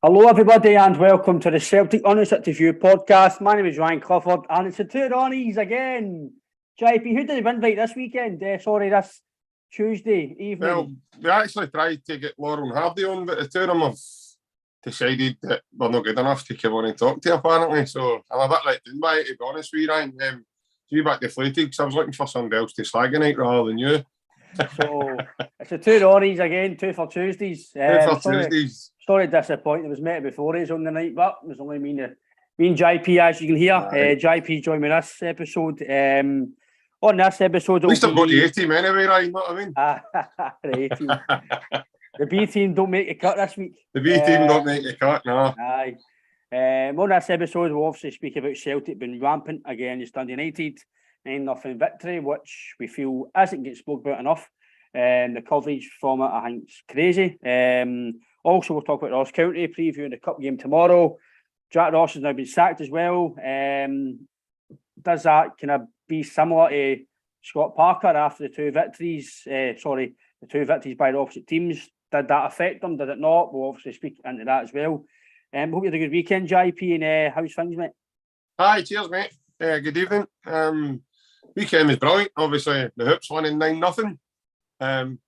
Hello everybody and welcome to the Celtic Unrestricted podcast. My name is Ryan Clifford and it's the two Ronnies again. JP, who did we invite this weekend? This Tuesday evening. Well, we actually tried to get Laurel and Hardy on, but the two of them have decided that we're not good enough to come on and talk to you, apparently. So I'm a bit let down by it, to be honest with you, Ryan. You back deflated because I was looking for somebody else to slag tonight rather than you. So it's the two Ronnies again, two for Tuesdays. Tuesdays. Sorry to disappoint. It was met before us on the night, but it was only me and JP, as you can hear. JP joined me this episode. On this episode, at least I've got the A team anyway, Ryan. You know what I mean? The A team. The B team don't make the cut this week. The B team don't make the cut, no. Aye. On this episode, we'll obviously speak about Celtic being rampant against Dundee United, 9-0 victory, which we feel isn't getting spoken about enough. The coverage from it, I think, is crazy. Also, we'll talk about Ross County, previewing the cup game tomorrow. Jack Ross has now been sacked as well. Does that kind of be similar to Scott Parker after the two victories? The two victories by the opposite teams. Did that affect them? Did it not? We'll obviously speak into that as well. Hope you had a good weekend, JP, and how's things, mate? Hi, cheers, mate. Good evening. Weekend was brilliant. Obviously, the Hoops winning 9-0.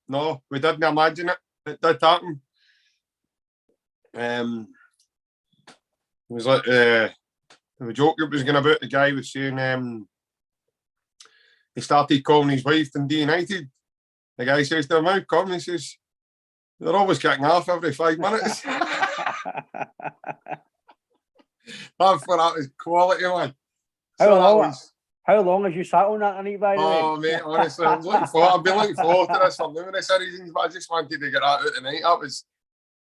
No, we didn't imagine it. It did happen. It was like the joke that was going about the guy was saying he started calling his wife Dundee United. The guy says to him, "How come?" He says, "They're always kicking off every 5 minutes." That was quality, man. How long have you sat on that night, by the way? Oh, mate, honestly, I've been looking forward to this for numerous reasons, but I just wanted to get that out tonight.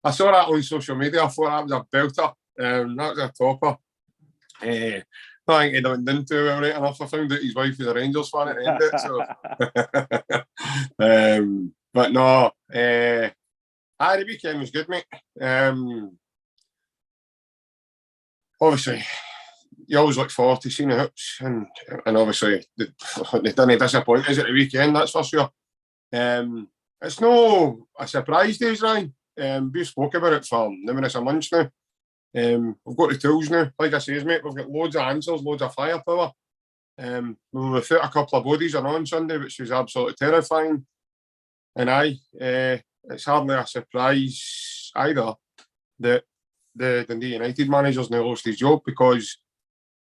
I saw that on social media. I thought that was a belter. That was a topper. I think he went into it well right enough. I found out his wife was a Rangers fan at the end of it. So. But no, the weekend was good, mate. Obviously, you always look forward to seeing the Hoops, and obviously they didn't disappoint us at the weekend, that's for sure. It's no a surprise, days, Ryan. We've spoken about it for numerous months now. We've got the tools now, like I say, mate. We've got loads of answers, loads of firepower. We were without a couple of bodies on Sunday, which was absolutely terrifying. And it's hardly a surprise either that the Dundee United manager's now lost his job, because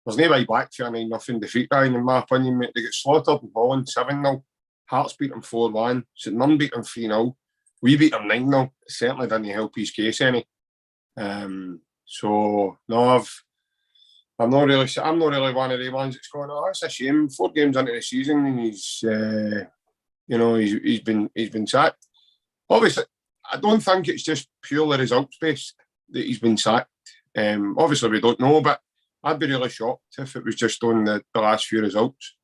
there's no way back to a 9-0 defeat, Ryan, in my opinion, mate. They get slaughtered in Holland 7-0. Hearts beat them 4-1. St Mirren beat them 3-0. We beat them 9-0. Certainly didn't help his case any. So no, I'm not really one of the ones that's going, "Oh, it's a shame. 4 games into the season and he's been sacked." Obviously, I don't think it's just purely results based that he's been sacked. Obviously, we don't know, but I'd be really shocked if it was just on the last few results.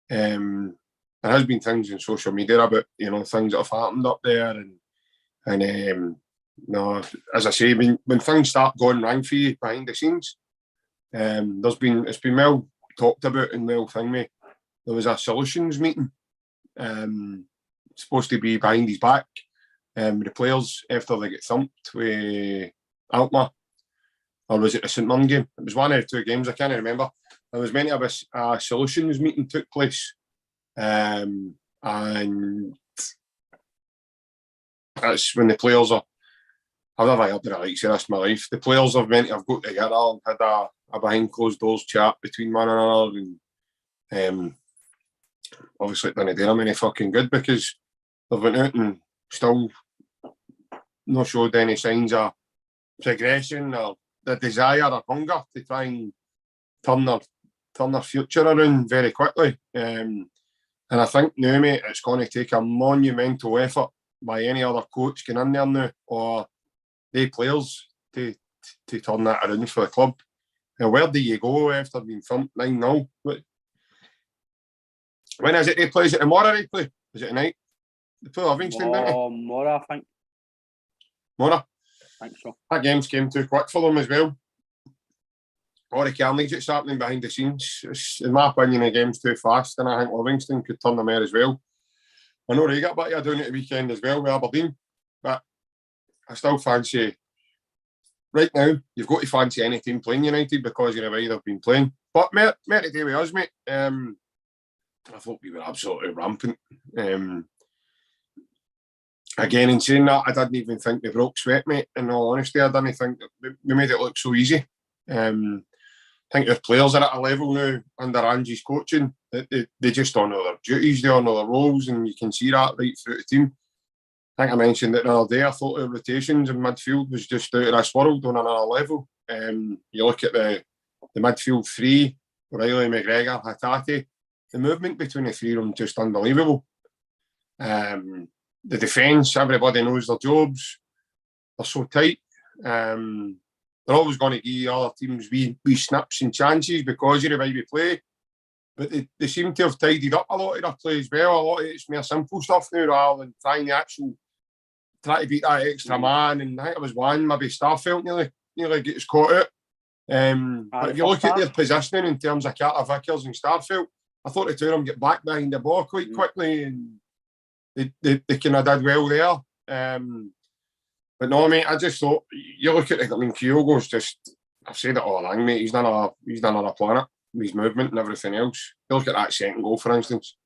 There has been things in social media about things that have happened up there, and no, as I say, when things start going wrong for you behind the scenes, it's been well talked about and well thing. There was a solutions meeting, supposed to be behind his back, with the players after they get thumped with Alkmaar, or was it the St Mirren game? It was one of the 2 games, I can't remember. There was meant to have a solutions meeting took place, and that's when the players are. I've never heard of the likes of this in my life. The players have meant to have got together and had a behind closed doors chat between one another, and obviously it didn't do them any fucking good, because they've went out and still not showed any signs of progression or the desire or hunger to try and turn their future around very quickly. And I think now, mate, it's going to take a monumental effort by any other coach getting in there now, or the players, to turn that around for the club. And where do you go after being thumped 9-0? When is it they play? Is it tomorrow they play? Is it tonight? They play Livingston, don't they? Tomorrow, I think. Tomorrow? I think so. That game's came too quick for them as well. All the carnage that's happening behind the scenes. In my opinion, the game's too fast, and I think Livingston could turn them there as well. I know they got a bit of doing it the weekend as well with Aberdeen, but I still fancy right now, you've got to fancy any team playing United because of the way they've been playing. But met the day with us, mate. I thought we were absolutely rampant. Again, in saying that, I didn't even think we broke sweat, mate. In all honesty, I didn't think that we made it look so easy. I think our players are at a level now under Angie's coaching that they just don't know their duties, they don't know their roles, and you can see that right through the team. I think I mentioned it the other day. I thought our rotations in midfield was just out of this world on another level. You look at the midfield three, O'Reilly, McGregor, Hatate, the movement between the three of them just unbelievable. The defence, everybody knows their jobs. They're so tight. They're always going to give other teams wee snips and chances because of the way we play. But they seem to have tidied up a lot of their play as well. A lot of it's more simple stuff now rather than try to beat that extra man. And I think it was one, maybe Starfelt nearly gets caught out. But if you look at their positioning in terms of Carter Vickers and Starfelt, I thought the two of them get back behind the ball quite quickly and they kind of did well there. But no, mate, I just thought, you look at it, I mean, Kyogo's just, I've said it all along, mate, he's done on a planet, his movement and everything else. You look at that second goal, for instance,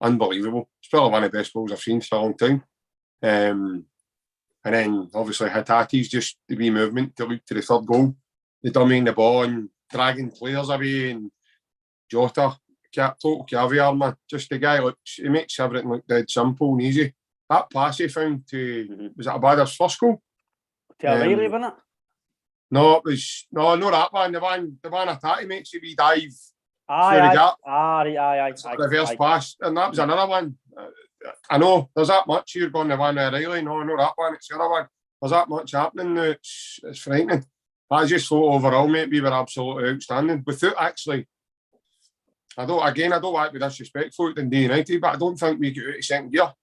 unbelievable. It's probably one of the best goals I've seen for a long time. And then, obviously, Hatate's just the wee movement to look to the third goal, the dummy in the ball and dragging players away, and Jota, total caviar, man. Just the guy he makes everything look dead simple and easy. That pass he found to, was it Abada's first goal? To O'Reilly, wasn't it? No, it was, not that one. The one Hatate makes a wee dive through the gap. Aye. Reverse pass. And that was another one. I know, there's that much here going the one with O'Reilly. No, not that one, it's the other one. There's that much happening now, it's frightening. But I just thought overall, mate, we were absolutely outstanding. Without actually, I don't want to be disrespectful to Dundee United, but I don't think we got out of second gear.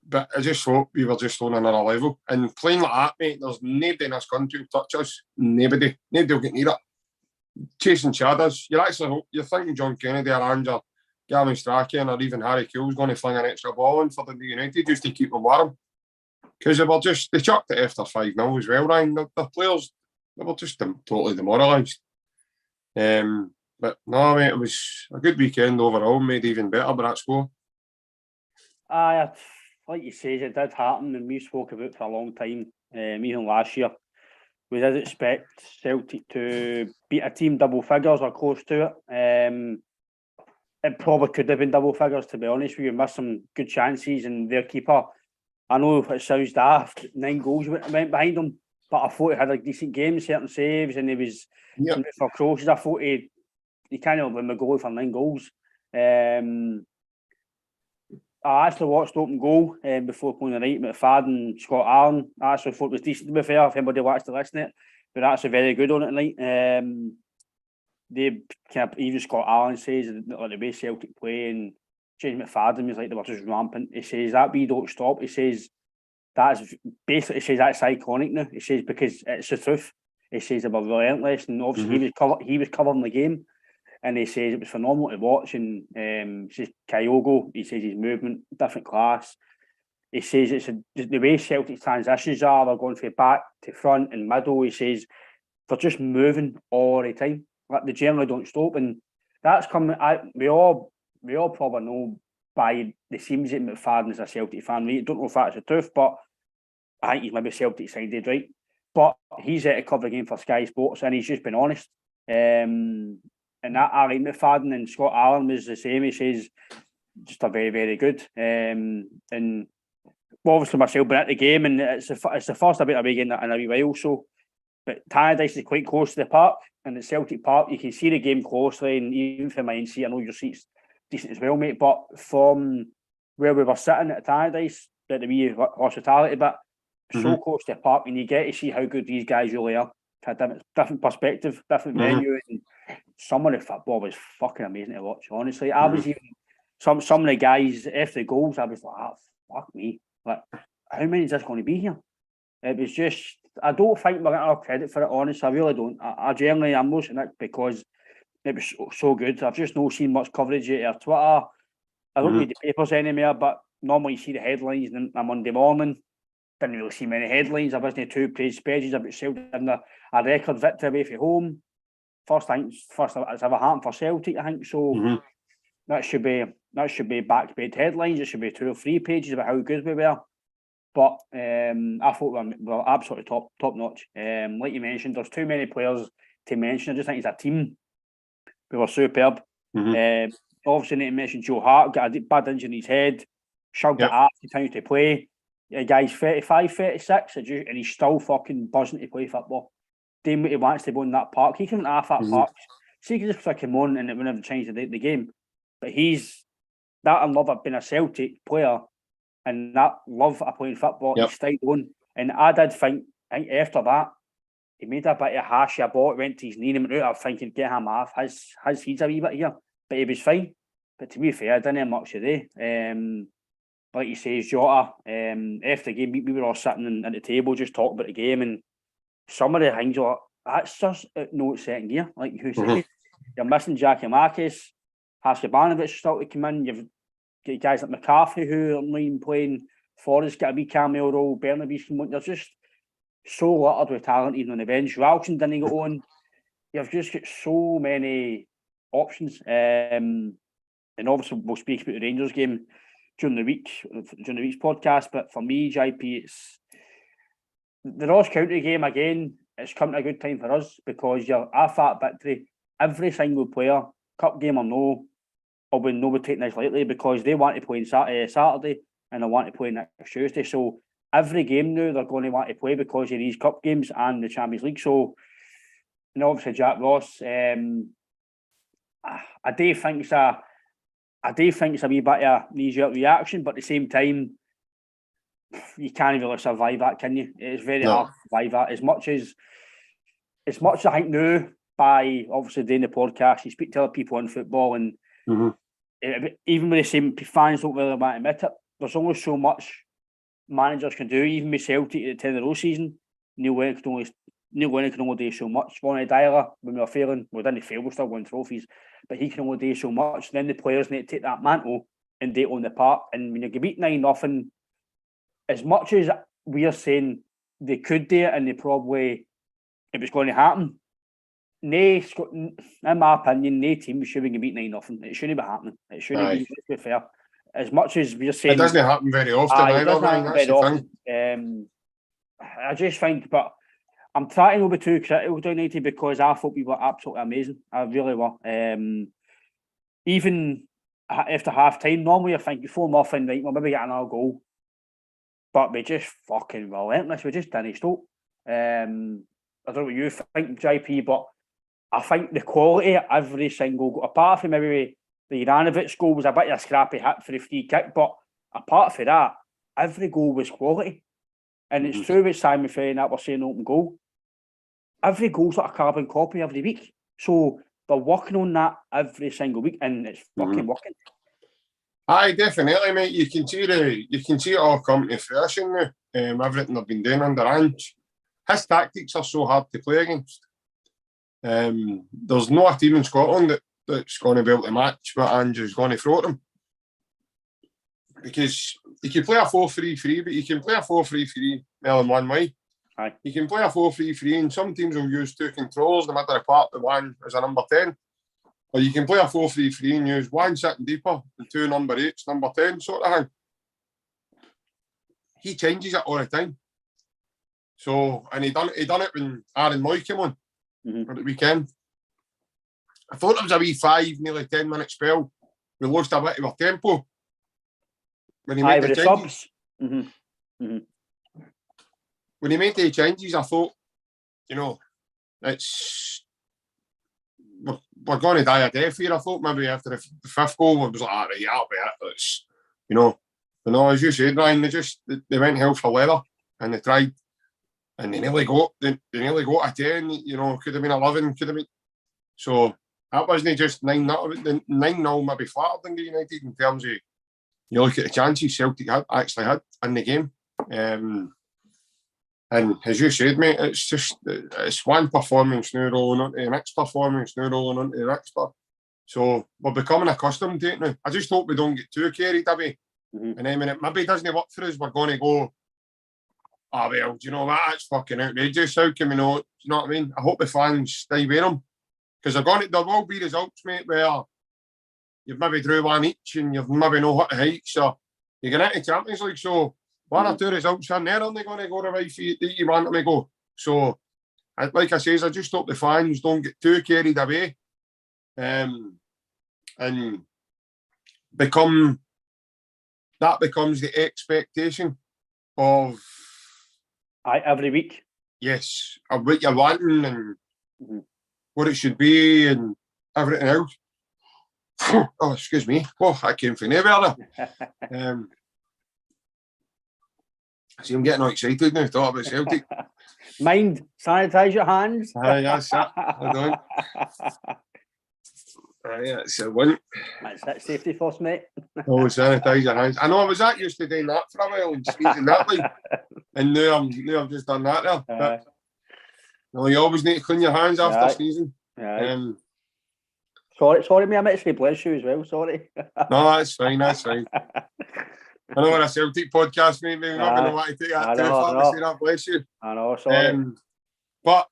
But I just thought we were just on another level. And playing like that, mate, there's nobody in this country who touch us. Nobody will get near it. Chasing shadows. You're thinking John Kennedy or Angel, Gavin Strachan or even Harry Kewell's going to fling an extra ball in for Dundee United just to keep them warm. Because they chucked it after 5-0 as well, Ryan. The players, they were just totally demoralised. But no, mate, it was a good weekend overall, made even better by that score. Aye, like you say, it did happen, and we spoke about it for a long time, even last year. We did expect Celtic to beat a team double figures or close to it. It probably could have been double figures, to be honest. We missed some good chances, and their keeper, I know it sounds daft, 9 goals went behind him, but I thought he had a decent game, certain saves, and he was for crosses. I thought he can't have win the goal for 9 goals. I actually watched open goal before playing the night with McFadden and Scott Allen. I actually thought it was decent, to be fair, if anybody wants to listen to it. But actually very good on it tonight. They even Scott Allen says like the way Celtic play, and James McFadden was like they were just rampant. He says that we don't stop. He says that's iconic now. He says because it's the truth. He says they were relentless, and obviously he was covering the game. And he says it was phenomenal to watch. And says Kyogo, he says his movement, different class. He says it's the way Celtic transitions are, they're going from back to front and middle. He says they're just moving all the time. Like they generally don't stop. And that's coming. We all probably know by the seams that McFadden is a Celtic fan. We don't know if that's the truth, but I think he's maybe Celtic sided, right? But he's there to cover the game for Sky Sports, and he's just been honest. And that Ali McFadden and Scott Allen was the same. He says just a very, very good. And obviously myself been at the game, and it's the first I've been away in a wee while. So, but Tannadice is quite close to the park, and at Celtic Park you can see the game closely. And even from my seat, I know your seat's decent as well, mate. But from where we were sitting at Tannadice, at the wee hospitality bit, so close to the park, and you get to see how good these guys really are. Different perspective, different venue, and some of the football was fucking amazing to watch. Honestly, I was even some of the guys after the goals, I was like, fuck me, like how many is this going to be here? It was just, I don't think we're getting our credit for it. Honestly, I really don't. I generally, I'm losing it because it was so good. I've just not seen much coverage out of Twitter. I don't read the papers anymore, but normally you see the headlines on Monday morning. didn't really see many headlines. There wasn't two praise pages about Celtic and a record victory away from home. First it's ever happened for Celtic, I think. So that should be back-page headlines. It should be 2 or 3 pages about how good we were. But I thought we were absolutely top notch. Like you mentioned, there's too many players to mention. I just think it's a team. We were superb. Obviously, need to mention Joe Hart got a bad injury in his head. Shrugged it off. Continues to play. A guy's 35, 36, and he's still fucking buzzing to play football. Doing what he wants to go in that park. He couldn't half that park. See, he could just flick him on and it would never change the game. But he's that in love of being a Celtic player and that love of playing football. He stayed on. And I think after that, he made a bit of hash. A ball went to his knee and went out. I'm thinking, get him off. He's a wee bit here. But he was fine. But to be fair, I didn't have much today. Like you say, Jota, after the game, we were all sitting at the table just talking about the game, and some of the things are, that's just no second gear. Like you said, you're missing Jackie Marcus, Haskabanovic still to come in. You've got guys like McCarthy who are not even playing. Forrest got a wee cameo role. Bernabe's come on. There's just so littered with talent even on the bench. Ralston didn't get on. You've just got so many options. And obviously we'll speak about the Rangers game during the week's podcast. But for me, JP, it's the Ross County game again. It's come at a good time for us because you're a fat victory. Every single player, cup game or no, will be taking this lightly because they want to play on Saturday and they want to play next Tuesday. So every game now they're going to want to play because of these cup games and the Champions League. So, and obviously Jack Ross, I do think it's a wee bit of a knee-jerk reaction, but at the same time, you can't really survive that, can you? It's very hard to survive that. As much as I think now, by obviously doing the podcast, you speak to other people in football, and even with the same fans don't really want to admit it, there's only so much managers can do. Even with Celtic at the 10-0 season, Neil Lennon can only do so much. Ronnie Dyler, when we were failing, we didn't fail, we're still winning trophies, but he can only do so much. Then the players need to take that mantle and do it on the park. And when you get beat 9-0, as much as we are saying they could do it and it was going to happen, in my opinion, no team should be beat 9-0. It shouldn't be happening. It shouldn't be fair. As much as we're saying, it doesn't happen very often. It doesn't happen very often. I just think, but I'm trying to not be too critical to United because I thought we were absolutely amazing. I really were. Even after half time, normally I think you 4-0, right, we'll maybe get another goal. But we just fucking relentless. We just didn't stop. I don't know what you think, JP, but I think the quality of every single goal, apart from maybe the Ivanovic goal was a bit of a scrappy hit for the free kick, but apart from that, every goal was quality. And it's true with Simon Ferry that we're saying open goal. Every goal's like a carbon copy every week. So they're working on that every single week, and it's fucking working. Aye, definitely, mate. You can see it all come to fruition now. Everything they've been doing under Ange. His tactics are so hard to play against. There's no a team in Scotland that's going to be able to match what Ange is going to throw at them. Because you can play a 4-3-3, but you can play a 4-3-3 well in one way. Aye. You can play a 4-3-3, and some teams will use 2 controllers, no matter apart the one as a number 10. Or you can play a 4-3-3 and use 1 sitting deeper and 2 number 8s, number 10 sort of thing. He changes it all the time. So, and he done it when Aaron Moy came on at the weekend. I thought it was a wee 5, nearly 10-minute spell. We lost a bit of our tempo when he made the changes. When he made the changes, I thought, we're going to die a death here. I thought maybe after the 5th goal, it was like, right, that'll be it. It's, but no, as you said, Ryan, they went hell for leather and they tried, and they nearly got a 10. Could have been 11, could have been. So that wasn't just 9-0. 9-0 maybe flattered than United in terms of you look at the chances Celtic actually had in the game. And as you said, mate, it's one performance now rolling onto the next performance, now rolling onto the next. So we're becoming accustomed to it now. I just hope we don't get too carried away. And then when it maybe doesn't work for us, we're going to go ah, well, do you know what? That's fucking outrageous. How can we know? Do you know what I mean? I hope the fans stay with them. Because there will be results, mate, where you've maybe drew one each and you've maybe no hit the heights. So you get into Champions League. So one or two results in there, aren't they going to go the way that you want them to go? So, like I says, I just hope the fans don't get too carried away and becomes the expectation of every week. Yes, of what you're wanting and what it should be and everything else. Oh, excuse me. Oh, I came from nowhere there. See, I'm getting all excited now. Thought about Celtic. Mind, sanitise your hands. Aye, that's it. I don't. Aye, that's a one. That's it. Safety first, mate. Oh, sanitise your hands. I know I was that used to doing that for a while and squeezing that way. And now I've just done that there. But, no, you always need to clean your hands after sneezing. Sorry, mate, I meant to say bless you as well, sorry. No, that's fine. I know we're a Celtic podcast, mate. We're not going to want to take that too far to say that, bless you. I know, sorry. But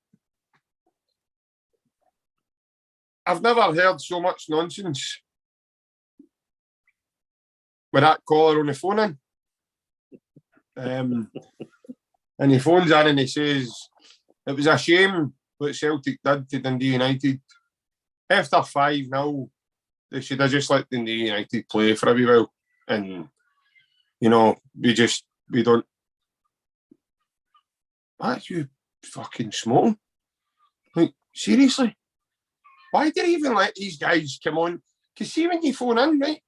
I've never heard so much nonsense with that caller on the phone in. And he phones in and he says, it was a shame what Celtic did to Dundee United. After 5-0, they should have just let Dundee United play for a wee while. And, you know, we don't. What, you fucking smoking? Like, seriously? Why did he even let these guys come on? Because see, when you phone in, right,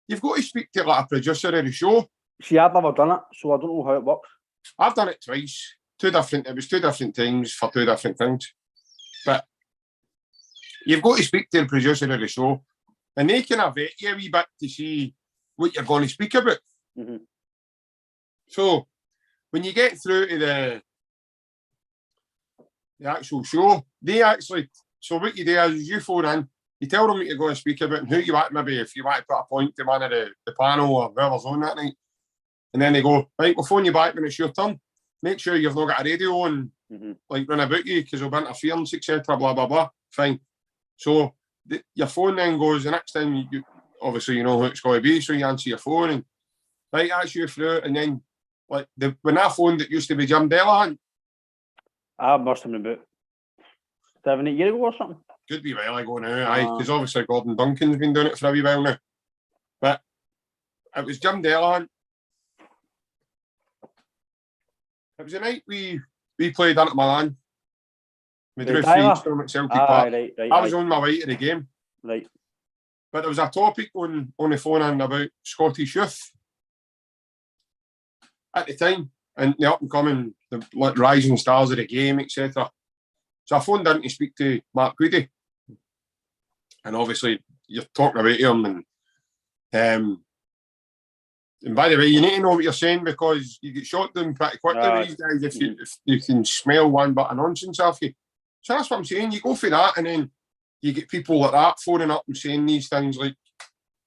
you've got to speak to like a producer of the show. See, I've never done it, so I don't know how it works. I've done it twice. It was two different times for two different things. But you've got to speak to the producer of the show, and they can vet you a wee bit to see what you're going to speak about. Mm-hmm. So when you get through to the actual show, they actually. So what you do is you phone in, you tell them what you're going to speak about and who you want, maybe if you want to put a point to one of the panel or whoever's on that night. And then they go, right, we'll phone you back when it's your turn. Make sure you've not got a radio on, like run about you, because there'll be interference, etc., blah, blah, blah. Fine. So your phone then goes, the next time, obviously you know who it's going to be, so you answer your phone and, right, that's you through. And then, like, when I phoned, it used to be Jim Delahunt. I must have been about 7-8 years ago or something. Could be a while ago now, aye, because obviously Gordon Duncan's been doing it for a wee while now. But it was Jim Delahunt. It was the night we played Inter Milan. We drew 3-0 at Celtic Park. Right, I was on my way to the game. Right. But there was a topic on the phone in about Scottish youth at the time, and the up-and-coming, the rising stars of the game, etc. So I phoned in to speak to Mark Goody. And obviously, you're talking about him. And by the way, you need to know what you're saying because you get shot down pretty quickly with these guys if you can smell one bit of nonsense off you. So that's what I'm saying. You go for that and then you get people like that phoning up and saying these things like,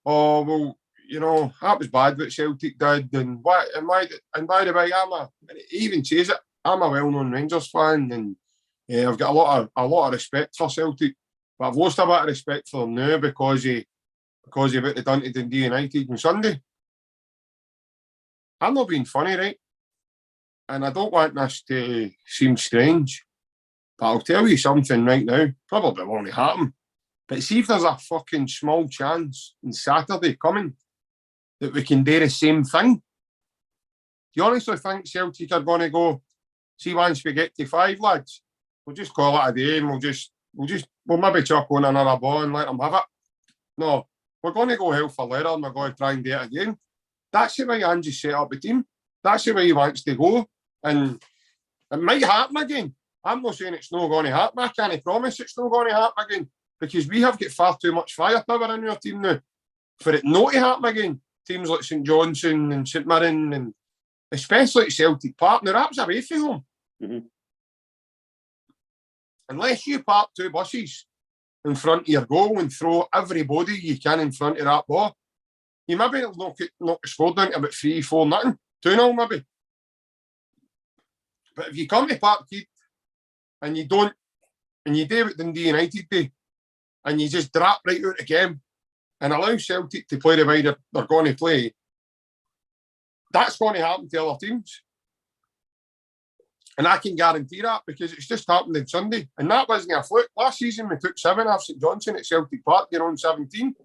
oh, well, you know, that was bad what Celtic did. And by the way, he even says it, I'm a well-known Rangers fan and I've got a lot of respect for Celtic, but I've lost a bit of respect for them now because of what they done to Dundee United on Sunday. I'm not being funny, right? And I don't want this to seem strange, but I'll tell you something right now. Probably won't happen. But see if there's a fucking small chance on Saturday coming that we can do the same thing. Do you honestly think Celtic are going to go, see once we get to 5, lads? We'll just call it a day and we'll maybe chuck on another ball and let them have it. No, we're going to go hell for leather and we're going to try and do it again. That's the way Ange set up the team. That's the way he wants to go. And it might happen again. I'm not saying it's not going to happen. I can't promise it's not going to happen again because we have got far too much firepower in our team now for it not to happen again. Teams like St Johnstone and St Mirren and especially at Celtic Park. Now, that was away from home. Mm-hmm. Unless you park 2 buses in front of your goal and throw everybody you can in front of that ball, you maybe knock the score down to about 3-4-0, 2-0 maybe. But if you come to Parkhead and you don't, and you do what Dundee United do, and you just drop right out the game and allow Celtic to play the way they're going to play, that's going to happen to other teams. And I can guarantee that because it's just happened on Sunday. And that wasn't a fluke. Last season, we took 7 off St Johnstone at Celtic Park, you're on 17.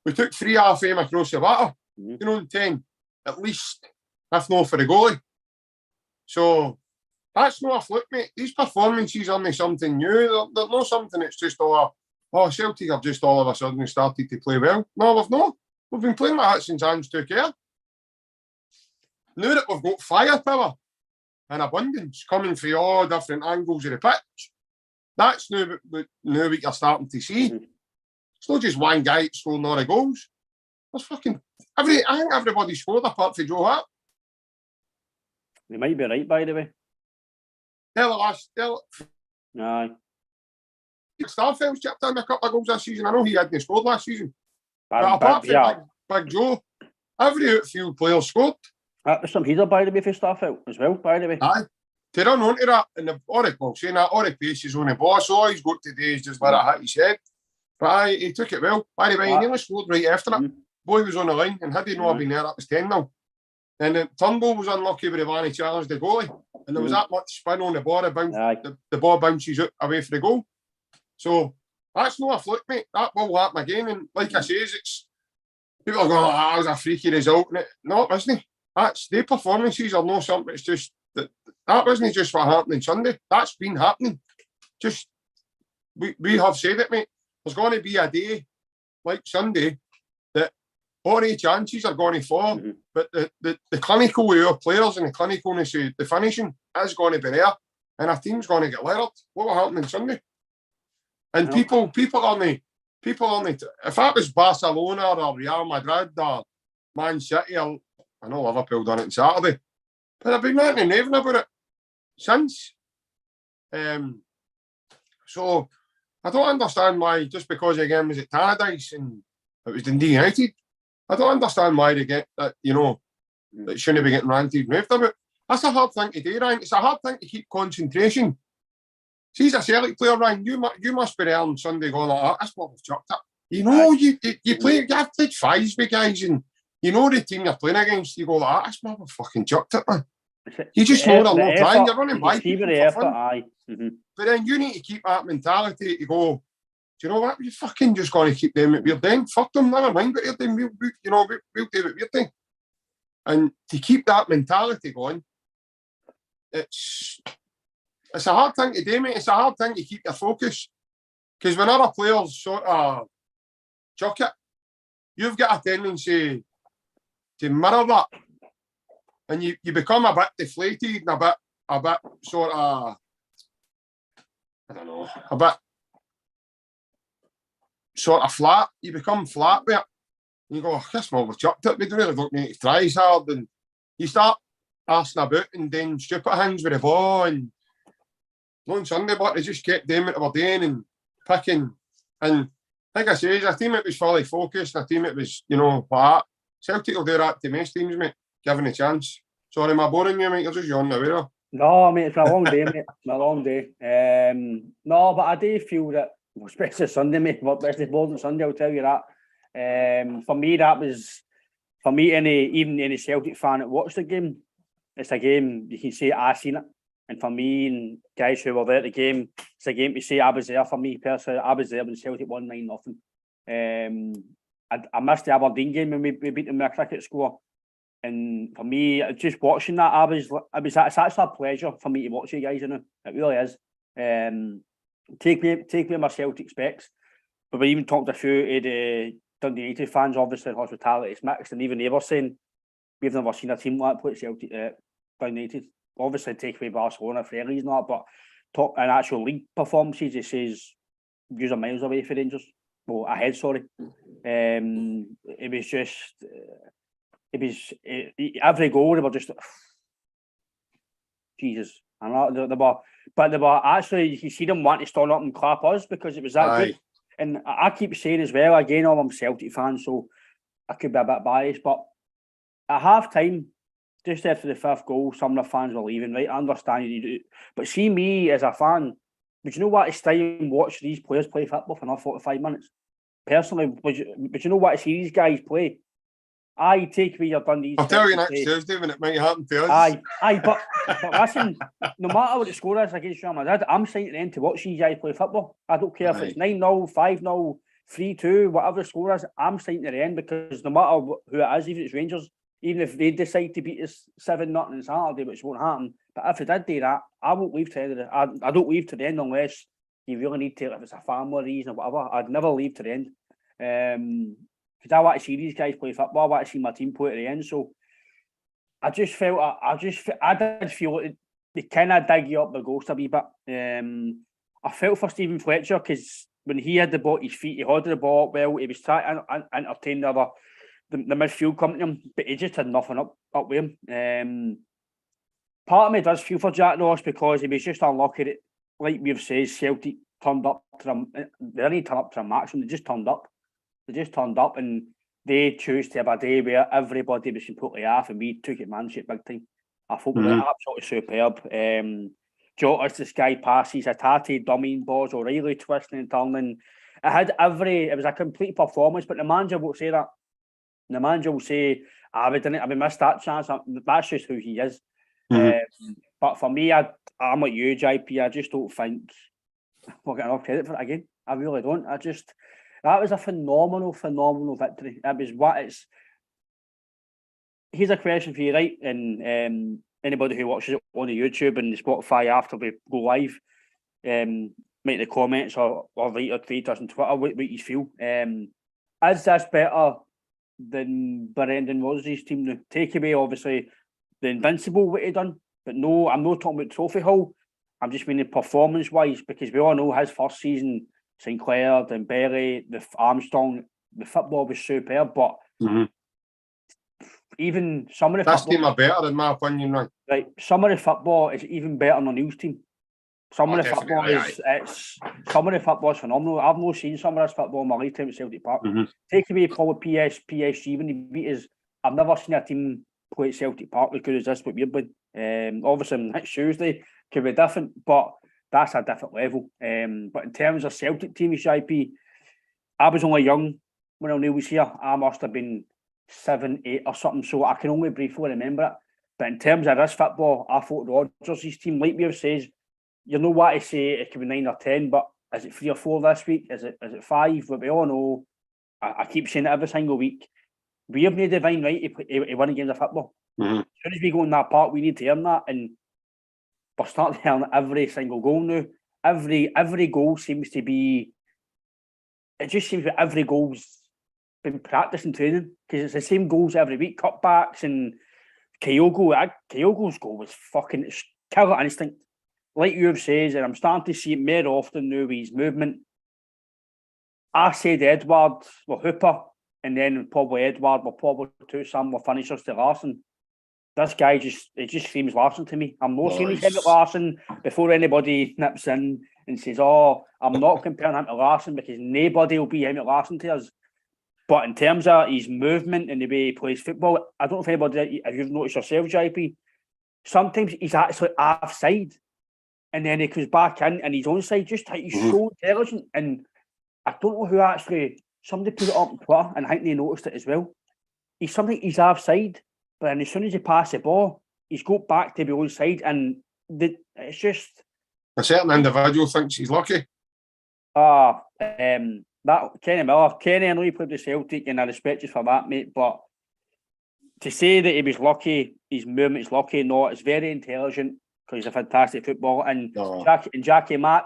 We took 3 off him across the water, you're on 10, at least, if not for the goalie. So that's not a fluke, mate. These performances aren't something new. They're not something that's just Celtic have just all of a sudden started to play well. No, we've not. We've been playing like that since Ange took care. Now that we've got firepower and abundance coming from all different angles of the pitch, that's now what you're starting to see. It's not just one guy scoring all the goals. There's fucking I think everybody scored apart from Joe Hart. They might be right, by the way. Aye. Starfield's chipped in a couple of goals this season. I know he hadn't scored last season. But Bad, apart yeah. from Big Joe, every outfield player scored. That was some header, by the way, for Starfield as well, by the way. Aye. To run onto that, and all the pace is on the ball, so all he's got today is just let it hit his head. But aye, he took it well. By the way, he nearly scored right after it. Boy was on the line, and had he not been there, that was 10-0. And the Turnbull was unlucky with the van he challenged the goalie. And there was that much spin on the ball, the ball bounces out away from the goal. So that's not a fluke, mate. That will happen again. And like I says, it's people are going, that was a freaky result. No, it wasn't. The performances are not something. It's just that wasn't just what happened on Sunday. That's been happening. Just we have said it, mate. There's going to be a day like Sunday that all the chances are going to fall, but the clinical of our players and the clinicalness of the finishing is going to be there, and our team's going to get lettered. What will happen on Sunday? And people only. If that was Barcelona or Real Madrid or Man City, I know Liverpool done it on Saturday, but I've been ranting and raving about it since. So I don't understand why, just because the game was at Tannadice and it was Dundee United, I don't understand why they get that, that shouldn't be getting ranted and raved about. That's a hard thing to do, Ryan. It's a hard thing to keep concentration. See, as a Celtic player, Ryan, you must be there on Sunday going like that. That's what we've chucked up. You have played fives with guys, and you know the team you're playing against, you go like that. That's what we've fucking chucked it, man. You just know they're not trying. You're running by people for fun. But then you need to keep that mentality to go, do you know what? You're fucking just going to keep them at we're doing. Fuck them, never mind what you're doing. We'll do what we're doing. And to keep that mentality going, it's a hard thing to do, mate. It's a hard thing to keep your focus. Because when other players sort of chuck it, you've got a tendency to mirror that. And you become a bit deflated and a bit sort of, I don't know, a bit sort of flat. You become flat with it. And you go, this man, we've chucked it. We don't need to try as hard. And you start arsing about and doing stupid things with the ball. And on Sunday, but they just kept doing what they were doing and picking. And like I say, a team that was fully focused, a team that was, like that. Celtic will do that to most teams, mate, given a chance. Sorry, am I boring you, mate? You're just yawning away there. No, mate, it's been a long day, mate. It's been a long day. No, but I do feel that, especially Sunday, mate, especially more than Sunday, I'll tell you that. For me, any Celtic fan that watched the game, it's a game you can say I seen it. And for me and guys who were there at the game, it's a game to say I was there. For me personally, I was there when Celtic won 9-0. I missed the Aberdeen game when we beat them with a cricket score. And for me, just watching that, it's actually a pleasure for me to watch you guys, It really is. Take me my Celtic specs. But we even talked to a few of the Dundee United fans, obviously hospitality is mixed, and even they were saying we've never seen a team like that play at Celtic, Dundee United. Obviously take away Barcelona for any reason, but talk an actual league performances, he says you're miles away for Rangers. Well, ahead, sorry. It was just, every goal they were just, Jesus. I know they were actually, you can see them wanting to stand up and clap us because it was that good. And I keep saying as well, again, I'm a Celtic fan, so I could be a bit biased, but at half time, just after the fifth goal, some of the fans were leaving, right? I understand you do. But see me as a fan, would you know what it's time watch these players play football for another 45 minutes? Personally, would you know what to see these guys play? Aye, take away your Dundee. I'll tell you next Tuesday when it might happen to us. Aye, but listen, no matter what the score is against Real Madrid, I'm signing to the end to watch these guys play football. I don't care if it's 9-0, 5-0, 3-2, whatever the score is, I'm signing to the end because no matter who it is, even if it's Rangers, even if they decide to beat us 7-0 on Saturday, which won't happen, but if they did do that, I won't leave to the end of the, I don't leave to the end unless you really need to, if it's a family reason or whatever, I'd never leave to the end. Because I want to see these guys play football. I want to see my team play at the end. So I just felt, I did feel like they kind of dig you up the ghost a wee bit. I felt for Stephen Fletcher because when he had the ball at his feet, he holded the ball up well. He was trying to entertain the midfield coming to him, but he just had nothing up with him. Part of me does feel for Jack Ross because he was just unlucky that, like we've said, Celtic turned up to them. They didn't turn up to the maximum. They just turned up. And they chose to have a day where everybody was completely off and we took advantage big time. I thought we were absolutely superb. Jota's the sky passes, Hatate dummying balls, O'Reilly twisting and turning. It was a complete performance, but the manager won't say that. The manager will say, we missed that chance. That's just who he is. But for me, I'm like you, JP. I just don't think we're getting enough credit for it again. I really don't. That was a phenomenal victory. That was what it's. Here's a question for you, right? And anybody who watches it on the YouTube and the Spotify after we go live, make the comments or write or tweet us on Twitter what you feel. Is this better than Brendan Rodgers' team? The takeaway, obviously, the invincible what he done, but no, I'm not talking about trophy haul. I'm just meaning performance-wise because we all know his first season, Sinclair, Dembele, the Armstrong, the football was superb, but even some of the this team are better in my opinion, right? Right, some of the football is even better than Neil's team. Some of the football is phenomenal. I've not seen some of this football in my lifetime at Celtic Park. Take away probably PSG when they beat us. I've never seen a team play at Celtic Park as good as this what we're playing. Obviously next Tuesday could be different, but that's a different level. But in terms of Celtic team, IP, I was only young when O'Neill was here. I must have been 7, 8 or something, so I can only briefly remember it. But in terms of this football, I thought Rodgers' team, like we have says, you know what to say, it could be 9 or 10, but is it 3 or 4 this week? Is it 5? But we all know, I keep saying it every single week, we have no divine right to win games of football. As soon as we go in that park, we need to earn that, and we're starting to earn every single goal now. Every goal seems to be, it just seems that every goal's been practiced in training because it's the same goals every week, cutbacks and Kyogo's goal was fucking killer instinct. Like you have said, and I'm starting to see it more often now with his movement. I said Edward, Hooper, and then probably Edward, probably two similar finishers to Larson. This guy just screams Larson to me. I'm not saying he's Henrik Larsson before anybody nips in and says, oh, I'm not comparing him to Larsson because nobody will be Henrik Larsson to us. But in terms of his movement and the way he plays football, I don't know if anybody, if you've noticed yourself, JP, sometimes he's actually offside and then he comes back in and he's onside. Just he's so intelligent. And I don't know who actually, somebody put it up on Twitter and I think they noticed it as well. He's offside, but then as soon as he passes the ball, he's got back to be onside and it's just... A certain individual thinks he's lucky. That Kenny Miller, I know he played with Celtic and I respect you for that, mate, but to say that he was lucky, his movement's lucky, no, it's very intelligent because he's a fantastic footballer. And Jackie Mack,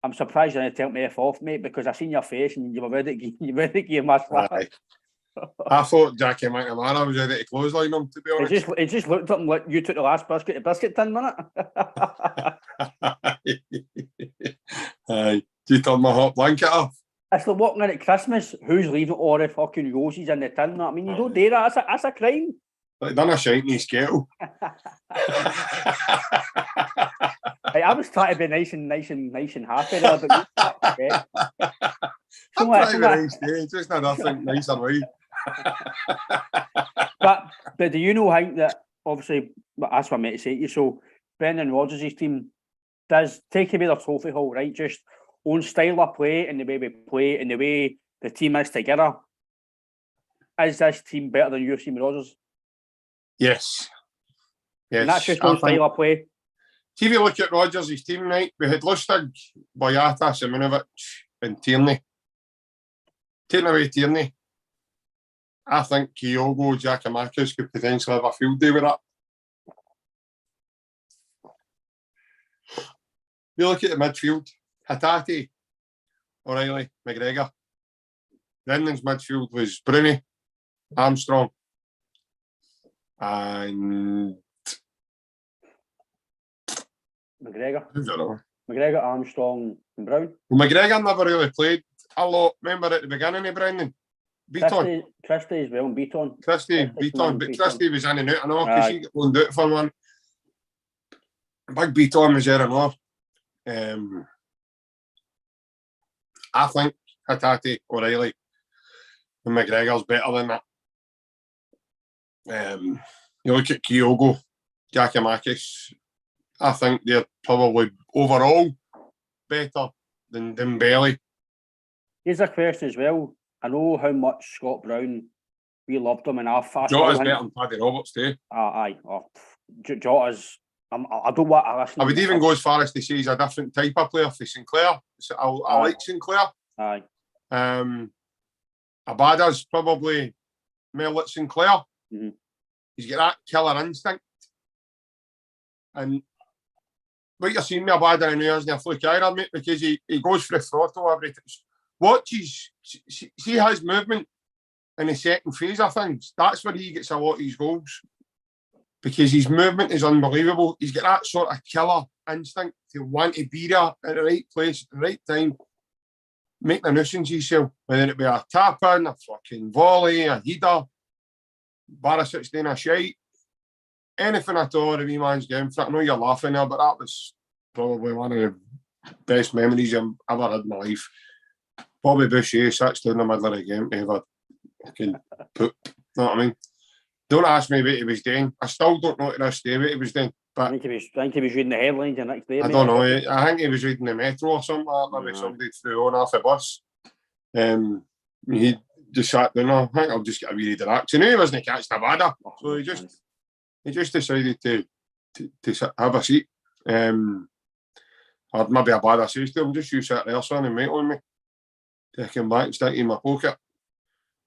I'm surprised you didn't tell me F off, mate, because I seen your face and you were ready to give him a slap. I thought Jackie McNamara was ready to clothesline him, to be honest. He just looked at him like you took the last biscuit, the biscuit tin, wasn't it? Aye. Do you turn my hot blanket off? It's like walking in at Christmas, who's leaving all the fucking roses in the tin? I mean, you don't do that, that's a crime. Like, done a shiny scale. I was trying to be nice and happy there, but I'm trying to be nice, just another thing nicer way. But do you know, Hank, that obviously, that's what I meant to say to you. So, Brendan Rodgers' team does take away their trophy haul, right? Just own style of play and the way we play and the way the team is together. Is this team better than your team, Rodgers? Yes. And that's just own style of play. See, if you look at Rodgers' team, right, we had Lustig, Boyata, Simunovic, and Tierney. Taking away Tierney, I think Kyogo, Giacomakis could potentially have a field day with that. We look at the midfield, Hatate, O'Reilly, McGregor. Brendan's midfield was Bruni, Armstrong, and McGregor. I don't know. McGregor, Armstrong, and Brown. Well, McGregor never really played a lot. Remember at the beginning of Brendan? Beaton. Christie as well, and Beaton. Beaton. But Christie was in and out, I know, because he got loaned out for one. Big Beaton was there and all. I think Hatate, O'Reilly, and McGregor's better than that. You look at Kyogo, Giacomakis, I think they're probably overall better than Dembele. Here's a question as well. I know how much Scott Brown, we loved him, and I fast. Jota's better than Paddy Roberts too. Aye. Jota's. I don't want to listen. I would even go as far as to say he's a different type of player for Sinclair. So I like Sinclair. Aye. Abada's probably more like Sinclair. Mm-hmm. He's got that killer instinct. And what you're seeing with Abada in New Year's fluke either, mate, because he goes for the throttle every time. Watch see his movement in the second phase of things. That's where he gets a lot of his goals. Because his movement is unbelievable. He's got that sort of killer instinct to want to be there at the right place at the right time. Make a nuisance himself. Whether it be a tap-in, a fucking volley, a header, Barisic doing a shite. Anything at all, the wee man's game. I know you're laughing there, but that was probably one of the best memories I've ever had in my life. Bobby Boucher sits down in the middle of the game to have a fucking poop. You know what I mean? Don't ask me what he was doing. I still don't know to this day what he was doing. But I think he was reading the headlines the next day. I don't know. I think he was reading the Metro or something like that. Maybe somebody threw on off a bus. He just sat down. I think I'll just get a wee reaction. He wasn't catching a bada. So he just decided to have a seat. Or maybe a bada says to him, just you sit there, son, and wait on me. Take him back and stick in my pocket.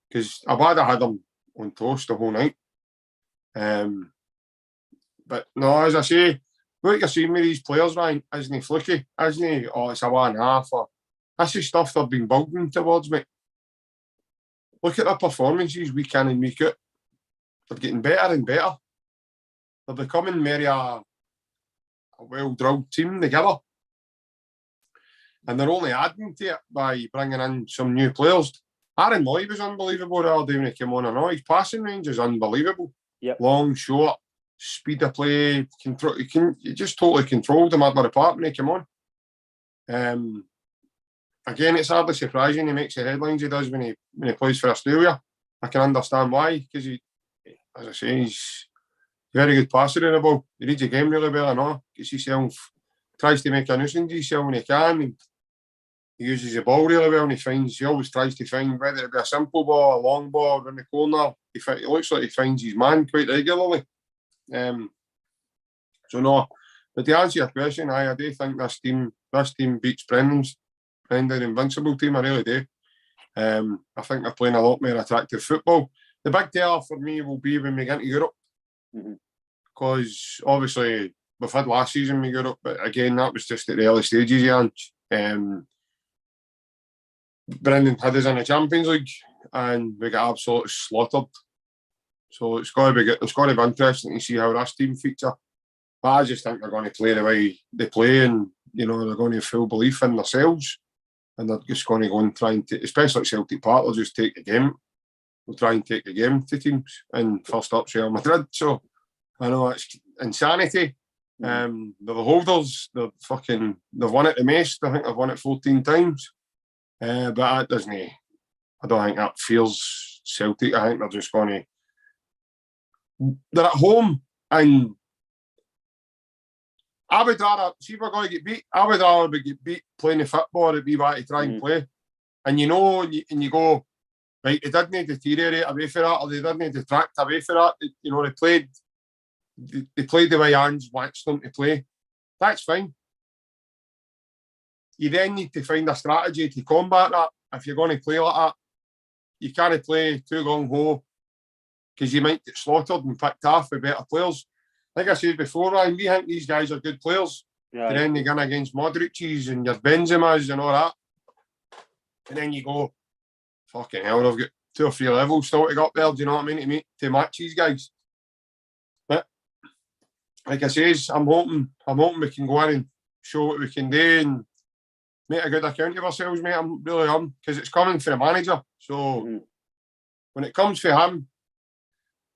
Because Abada had him on toast the whole night. But no, as I say, what you're seeing with these players, Ryan, isn't he fluky? Isn't he? Oh, it's a 1.5. Or that's the stuff they've been building towards, mate. Look at their performances week in and week out. They're getting better and better. They're becoming more a well-drilled team together. And they're only adding to it by bringing in some new players. Aaron Moy was unbelievable the other day when he came on. I know his passing range is unbelievable. Yep. Long, short, speed of play, control. He just totally controlled the middle of the park when he came on. Again, it's hardly surprising he makes the headlines he does when he plays for Australia. I can understand why, because he, as I say, he's a very good passer in the ball. He reads the game really well, I know. Gets himself, tries to make a nuisance himself when he can. And he uses the ball really well, and he always tries to find, whether it be a simple ball, a long ball, in the corner. It looks like he finds his man quite regularly. So no, but to answer your question, I do think this team beats Brendan Invincible team. I really do. I think they're playing a lot more attractive football. The big tell for me will be when we get into Europe, because obviously we've had last season in Europe, but again that was just at the early stages. Brendan had us in the Champions League, and we got absolutely slaughtered. So it's got to be good. It's got to be interesting to see how this team feature. But I just think they're going to play the way they play, and they're going to have full belief in themselves, and they're just going to go and try and take, especially at Celtic Park, they'll just take the game. They'll try and take the game to teams, and first up's Real Madrid. So I know it's insanity. They're the holders. They've won it the most. I think they've won it 14 times. But that doesn't. I don't think that feels Celtic. I think they're just going to. They're at home. And I would rather, see if we're going to get beat, I would rather get beat playing the football than be back to try and play. And you know, and you go, right, they didn't deteriorate away for that, or they didn't detract away for that. You know, they played the way Ange wants them to play. That's fine. You then need to find a strategy to combat that. If you're going to play like that, you can't play too gung-ho because you might get slaughtered and picked off with better players. Like I said before, Ryan, we think these guys are good players. Yeah. And then they go against Modric's and your Benzemas and all that. And then you go, fucking hell, they've got 2 or 3 levels still to go up there, do you know what I mean, to match these guys. But like I says, I'm hoping we can go in and show what we can do and make a good account of ourselves, mate. I'm really because it's coming for the manager. So when it comes for him,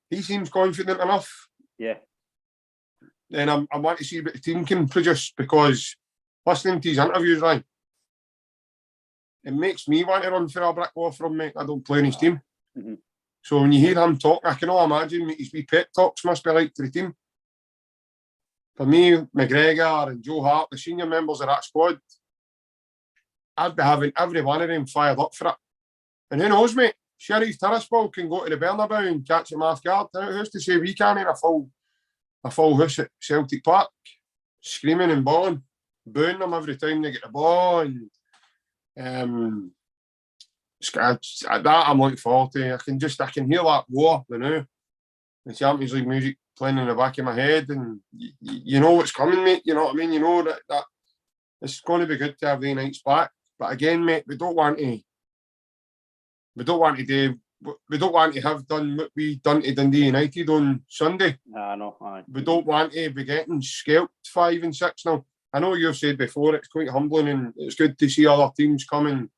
he seems confident enough. Yeah. Then I want to see what the team can produce, because listening to his interviews, Ryan, it makes me want to run for a brick wall from, mate. I don't play in his team. So when you hear him talk, I can all imagine what his wee pep talks must be like to the team. For me, McGregor and Joe Hart, the senior members of that squad, I'd be having every one of them fired up for it. And who knows, mate? Sheriff Tiraspol can go to the Bernabeu and catch him off guard. Who's to say we can't in a full house at Celtic Park, screaming and bawling, booing them every time they get the ball. And that I'm looking forward to. I can hear that war, you know, the Champions League music playing in the back of my head, and you know what's coming, mate. You know what I mean? You know that it's going to be good to have the nights back. But again, mate, we don't want to have done what we done to Dundee United on Sunday. No. We don't want to be getting scalped 5 and 6 now. I know you've said before it's quite humbling and it's good to see other teams coming.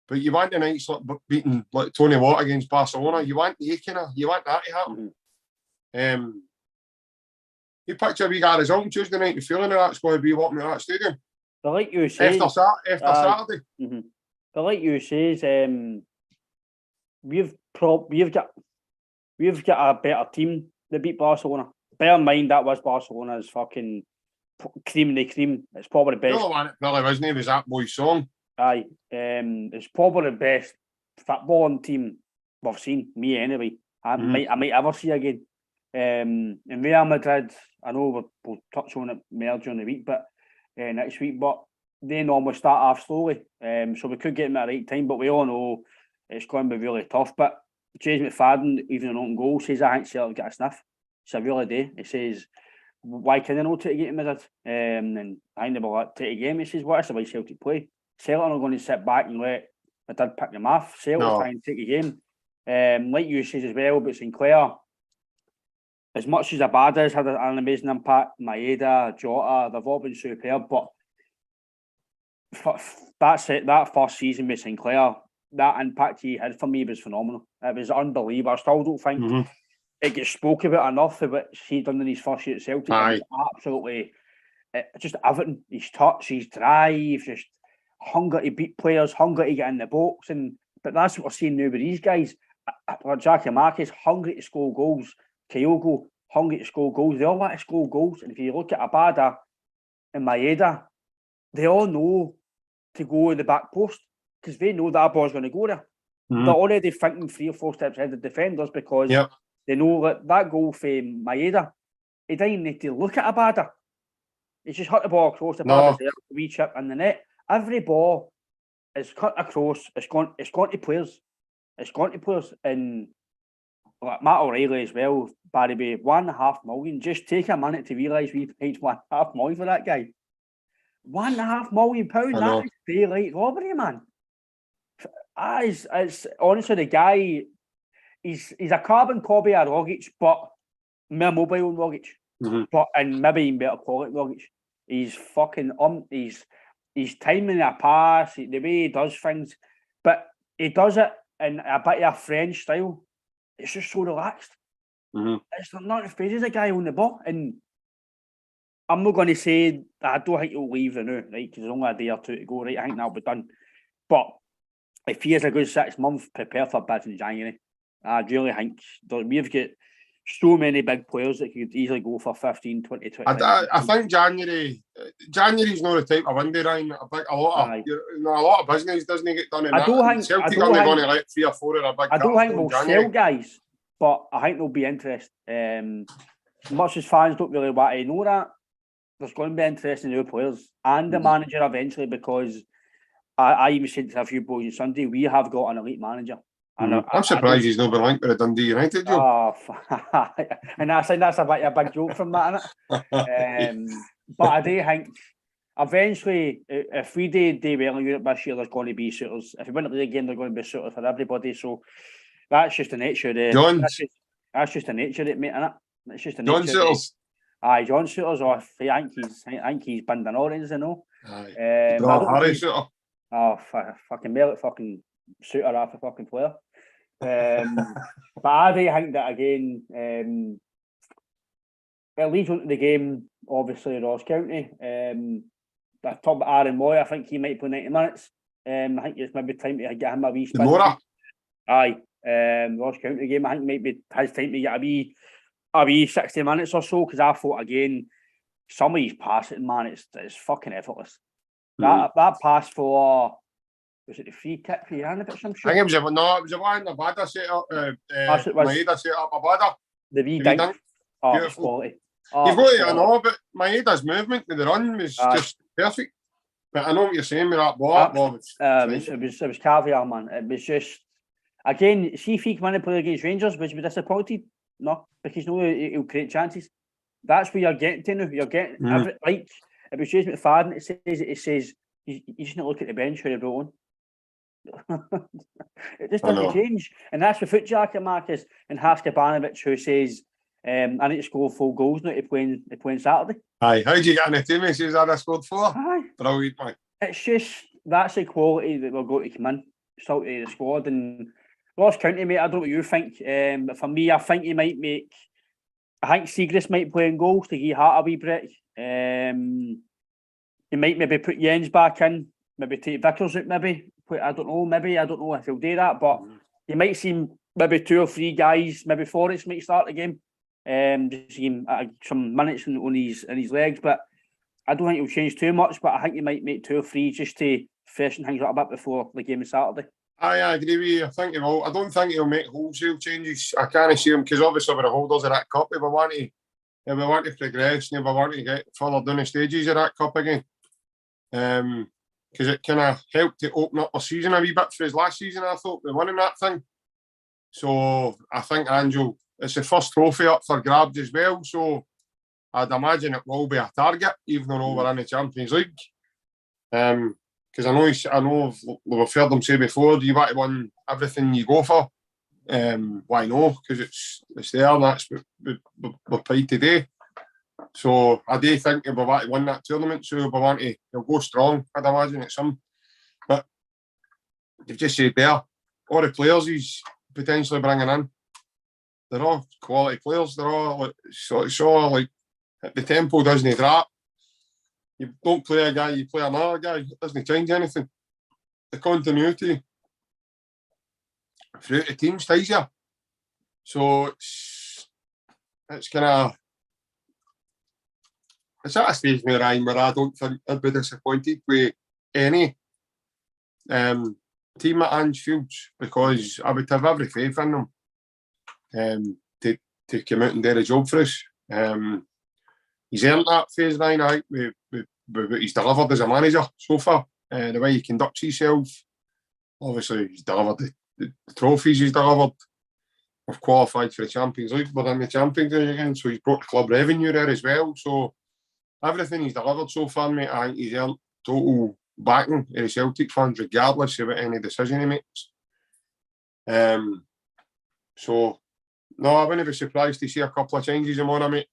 But you want the nights like beating like Tony Watt against Barcelona. You want that to happen. You picture we got a result on Tuesday night. The feeling of that's going to be walking to that stadium. But like you say, after Saturday. But like you say, we've got a better team that beat Barcelona. Bear in mind that was Barcelona's fucking cream of the cream. It's probably the best. No, it really wasn't. It was that boy's song. Aye, it's probably the best footballing team we've seen. Me anyway. I might ever see again. And Real Madrid, I know we'll touch on it more during the week, but next week. But they normally start off slowly, so we could get them at the right time. But we all know it's going to be really tough. But James McFadden, even an own goal, says I think Celtic get a sniff. It's a really do. He says, why can they not take a game Madrid? And I think they will take a game. He says, what is the way Celtic play? Celtic are not going to sit back and let Madrid pick them off. Celtic try and take a game. Like you says as well, but Sinclair, as much as Abada has had an amazing impact, Maeda, Jota, they've all been superb, but that first season with Sinclair, that impact he had for me was phenomenal. It was unbelievable. I still don't think it gets spoken about enough of what he done in his first year at Celtic. Absolutely, just everything. His touch, his drive, just hunger to beat players, hunger to get in the box. But that's what we're seeing now with these guys. Like Jackie Marcus, hungry to score goals. Kyogo, hungry to score goals. They all want to score goals. And if you look at Abada and Maeda, they all know to go in the back post because they know that ball's going to go there. They're already thinking 3 or 4 steps ahead of the defenders because they know that goal for Maeda, he didn't need to look at Abada. He's just hit the ball across the bar, wee chip in the net. Every ball is cut across. It's gone to players. It's gone to players. And like Matt O'Reilly as well, Barry Bay, £1.5 million. Just take a minute to realise we paid £1.5 million for that guy. £1.5 million. That is daylight robbery, man. It's honestly the guy. He's a carbon copy of Rogic, but more mobile than Rogic, but and maybe even better quality Rogic. He's fucking he's timing a pass, the way he does things, but he does it in a bit of a French style. It's just so relaxed. It's not the phases a guy on the ball, and I'm not going to say that I don't think he'll leave the now, right? Because there's only a day or 2 to go, right? I think that'll be done. But if he has a good 6 months, prepare for bids in January. I really think we've got so many big players that could easily go for 15, 20, 20. I think January's not the type of window, Ryan. I think a lot of business doesn't get done in that. Celtic aren't going to let 3 or 4 of their big I don't think they'll sell guys, but I think there'll be interest. Much as fans don't really want to know that, there's going to be interest in new players and the manager eventually, because I even said to a few boys on Sunday, we have got an elite manager. And I'm surprised he's not been linked with a Dundee United job. And that's a big joke from that, innit? But I do think eventually, if we do well in Europe this year, there's going to be suitors. If we win the game, they're going to be suitors for everybody. So that's just the nature of it. That's just the nature of it, mate, innit? It's just the nature. John Suitors. Aye, John Suitors, or I think he's binned an orange, you know. Aye. Harry Suiter. Oh, fucking Mellet, fucking Suiter after fucking player. But I do think that again, it leads on to the game, obviously, Ross County. I talked about Aaron Moy, I think he might play 90 minutes. I think it's maybe time to get him a wee spin. Aye. Ross County game, I think might be his time to get a wee 60 minutes or so, because I thought again, some of his passing, man, it's fucking effortless. That pass for, was it the free kick for Janovic, I'm sure? I think it was a one Abada set up. Maeda set up Abada. The wee dink. Oh, beautiful. Quality. You've got to know, but Maeda's movement with the run was just perfect. But I know what you're saying with that ball. It was caviar, man. It was just, again, see if he come in and play against Rangers, would you be disappointed? No, because he'll create chances. That's where you're getting to now. You're getting like it was just McFadden. It says you just need to look at the bench where they're rolling. It just doesn't change, and that's the foot jacket Marcus and Haskabanovic, who says, "I need to score 4 goals now to play Saturday." Aye, how'd you get in the team? He says I scored 4. Aye, brilliant, mate. It's just that's the quality that we're going to come in, salt of the squad. And Ross County, mate, I don't know what you think. But for me, I think he might make. I think Siegrist might play in goals to give Hart a wee break. He might maybe put Jens back in, maybe take Vickers out, maybe. I don't know if he'll do that, but you might see maybe 2 or 3 guys, maybe Forrest might start the game. Just see him some minutes on his legs, but I don't think he'll change too much. But I think he might make 2 or 3 just to freshen things up a bit before the game on Saturday. I agree with you. I think he will. I don't think he'll make wholesale changes. I can't see him because obviously with the holders of that cup, if we want to progress and if we want to get further down the stages of that cup again, because it kind of helped to open up our season a wee bit for his last season. I thought we winning that thing. So I think Angel, it's the first trophy up for grabs as well. So I'd imagine it will be a target, even though we're in the Champions League. Because I know we've heard them say before, do you want to win everything you go for? Why no? Because it's there and that's what we're paid today. So I do think if we want to win that tournament, so if we want to, he'll go strong, I'd imagine at some. But you've just said there, all the players he's potentially bringing in, they're all quality players. They're all it's all like the tempo doesn't drop. You don't play a guy, you play another guy. It doesn't change anything. The continuity throughout the team stays here. So it's kind of it's at a stage where I don't think I'd be disappointed with any team at Anfield, because I would have every faith in them to come out and do the job for us. He's earned that phase 9, I think, with what he's delivered as a manager so far. The way he conducts himself. Obviously, he's delivered the trophies he's delivered. We've qualified for the Champions League. We're in the Champions League again, so he's brought the club revenue there as well. So everything he's delivered so far, mate, I think he's earned total backing of the Celtic fans, regardless of any decision he makes. So, no, I wouldn't be surprised to see a couple of changes tomorrow, mate.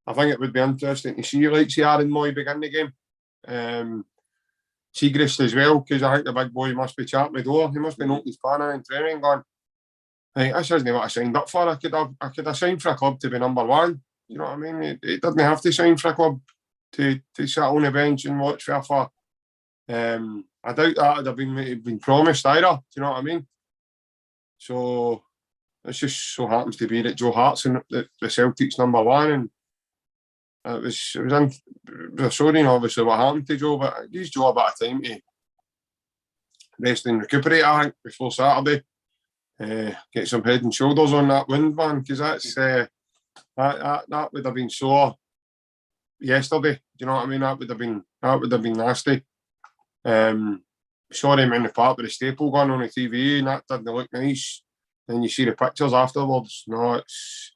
I think it would be interesting to see, like, Aaron Moy begin the game. Siegrist as well, because I think the big boy must be chapping the door. He must be knocking his panel in training going, hey, this isn't what I signed up for. I could have signed for a club to be number 1. You know what I mean? It doesn't have to sign for a club to sit on the bench and watch FIFA. I doubt that would have been promised either. Do you know what I mean? So it just so happens to be that Joe Hart's in the Celtic's number one, and it was we're sorry, obviously, what happened to Joe, but it gives Joe a bit of time to rest and recuperate, I think, before Saturday. Get some head and shoulders on that wind, man, because that's that would have been sore yesterday. Do you know what I mean? That would have been nasty. Saw him in the park with the staple gun on the TV, and that didn't look nice. Then you see the pictures afterwards. No, it's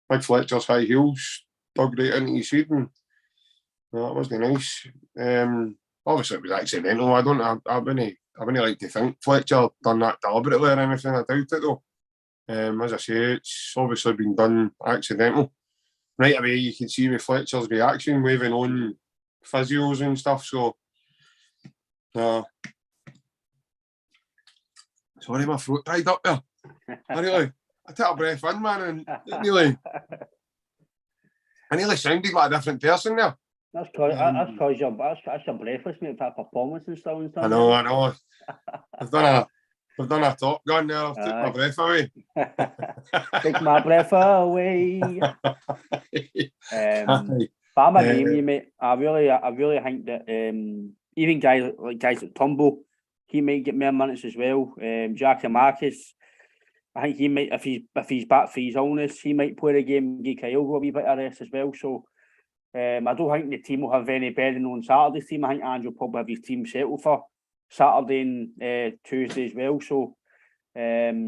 Big Fletcher's high heels dug right into his head, and no, it wasn't nice. Obviously, it was accidental. I wouldn't like to think Fletcher done that deliberately or anything. I doubt it though. As I say, it's obviously been done accidental. Right away, you can see with Fletcher's reaction, waving on physios and stuff. So, sorry, my throat tied up there. I took a breath in, man, and I nearly sounded like a different person there. That's because you're breathless, mate. That performance and stuff. I know. I've done a Top Gun there. I've took my breath away. Take my breath away. But I'm agreeing with you, mate. I really think that even guys like Tumble, he might get more minutes as well. Jackie Marcus, I think he might, if he's back for his illness, he might play the game. Give Kyle a wee bit of rest as well. So I don't think the team will have any bearing on Saturday's team. I think Andrew will probably have his team settled for Saturday and Tuesday as well. So I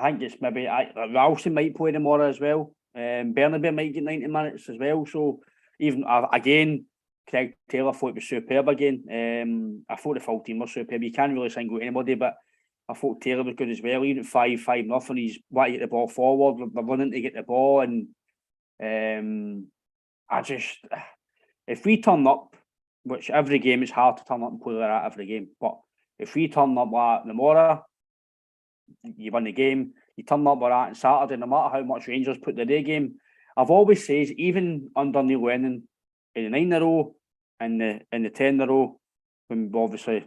think it's maybe Ralston might play tomorrow as well. Bernabe might get 90 minutes as well. So even again, Craig Taylor thought it was superb again. I thought the full team was superb. You can't really single anybody, but I thought Taylor was good as well. Even at 5-0, he's wanting to get the ball forward. They're running to get the ball, and if we turn up, which every game is hard to turn up and play like that every game, but if we turn up like tomorrow, you win the game. You turn up like that on Saturday, no matter how much Rangers put the day game. I've always said, even under Neil Lennon, in the 9 in a row and the 10 in a row, when obviously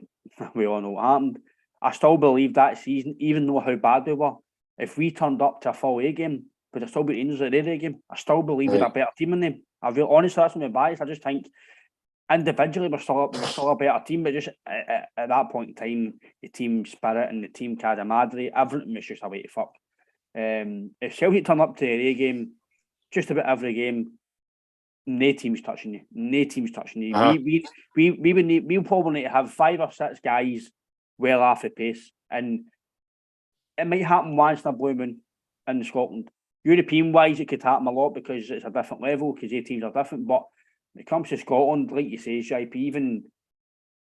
we all know what happened, I still believe that season, even though how bad they were, if we turned up to a full A game, but I still beat Rangers at the A game, I still believe we're a better team than them. Honestly, that's my bias. I just think individually we're still a better team, but just at that point in time, the team spirit and the team camaraderie, everything was just a way to fuck. If Celtic turn up to the A game, just about every game, no team's touching you. We'll probably need to have 5 or 6 guys well off the pace, and it might happen once in a blue moon in Scotland. European wise, it could happen a lot because it's a different level, because their teams are different. But when it comes to Scotland, like you say, JP, even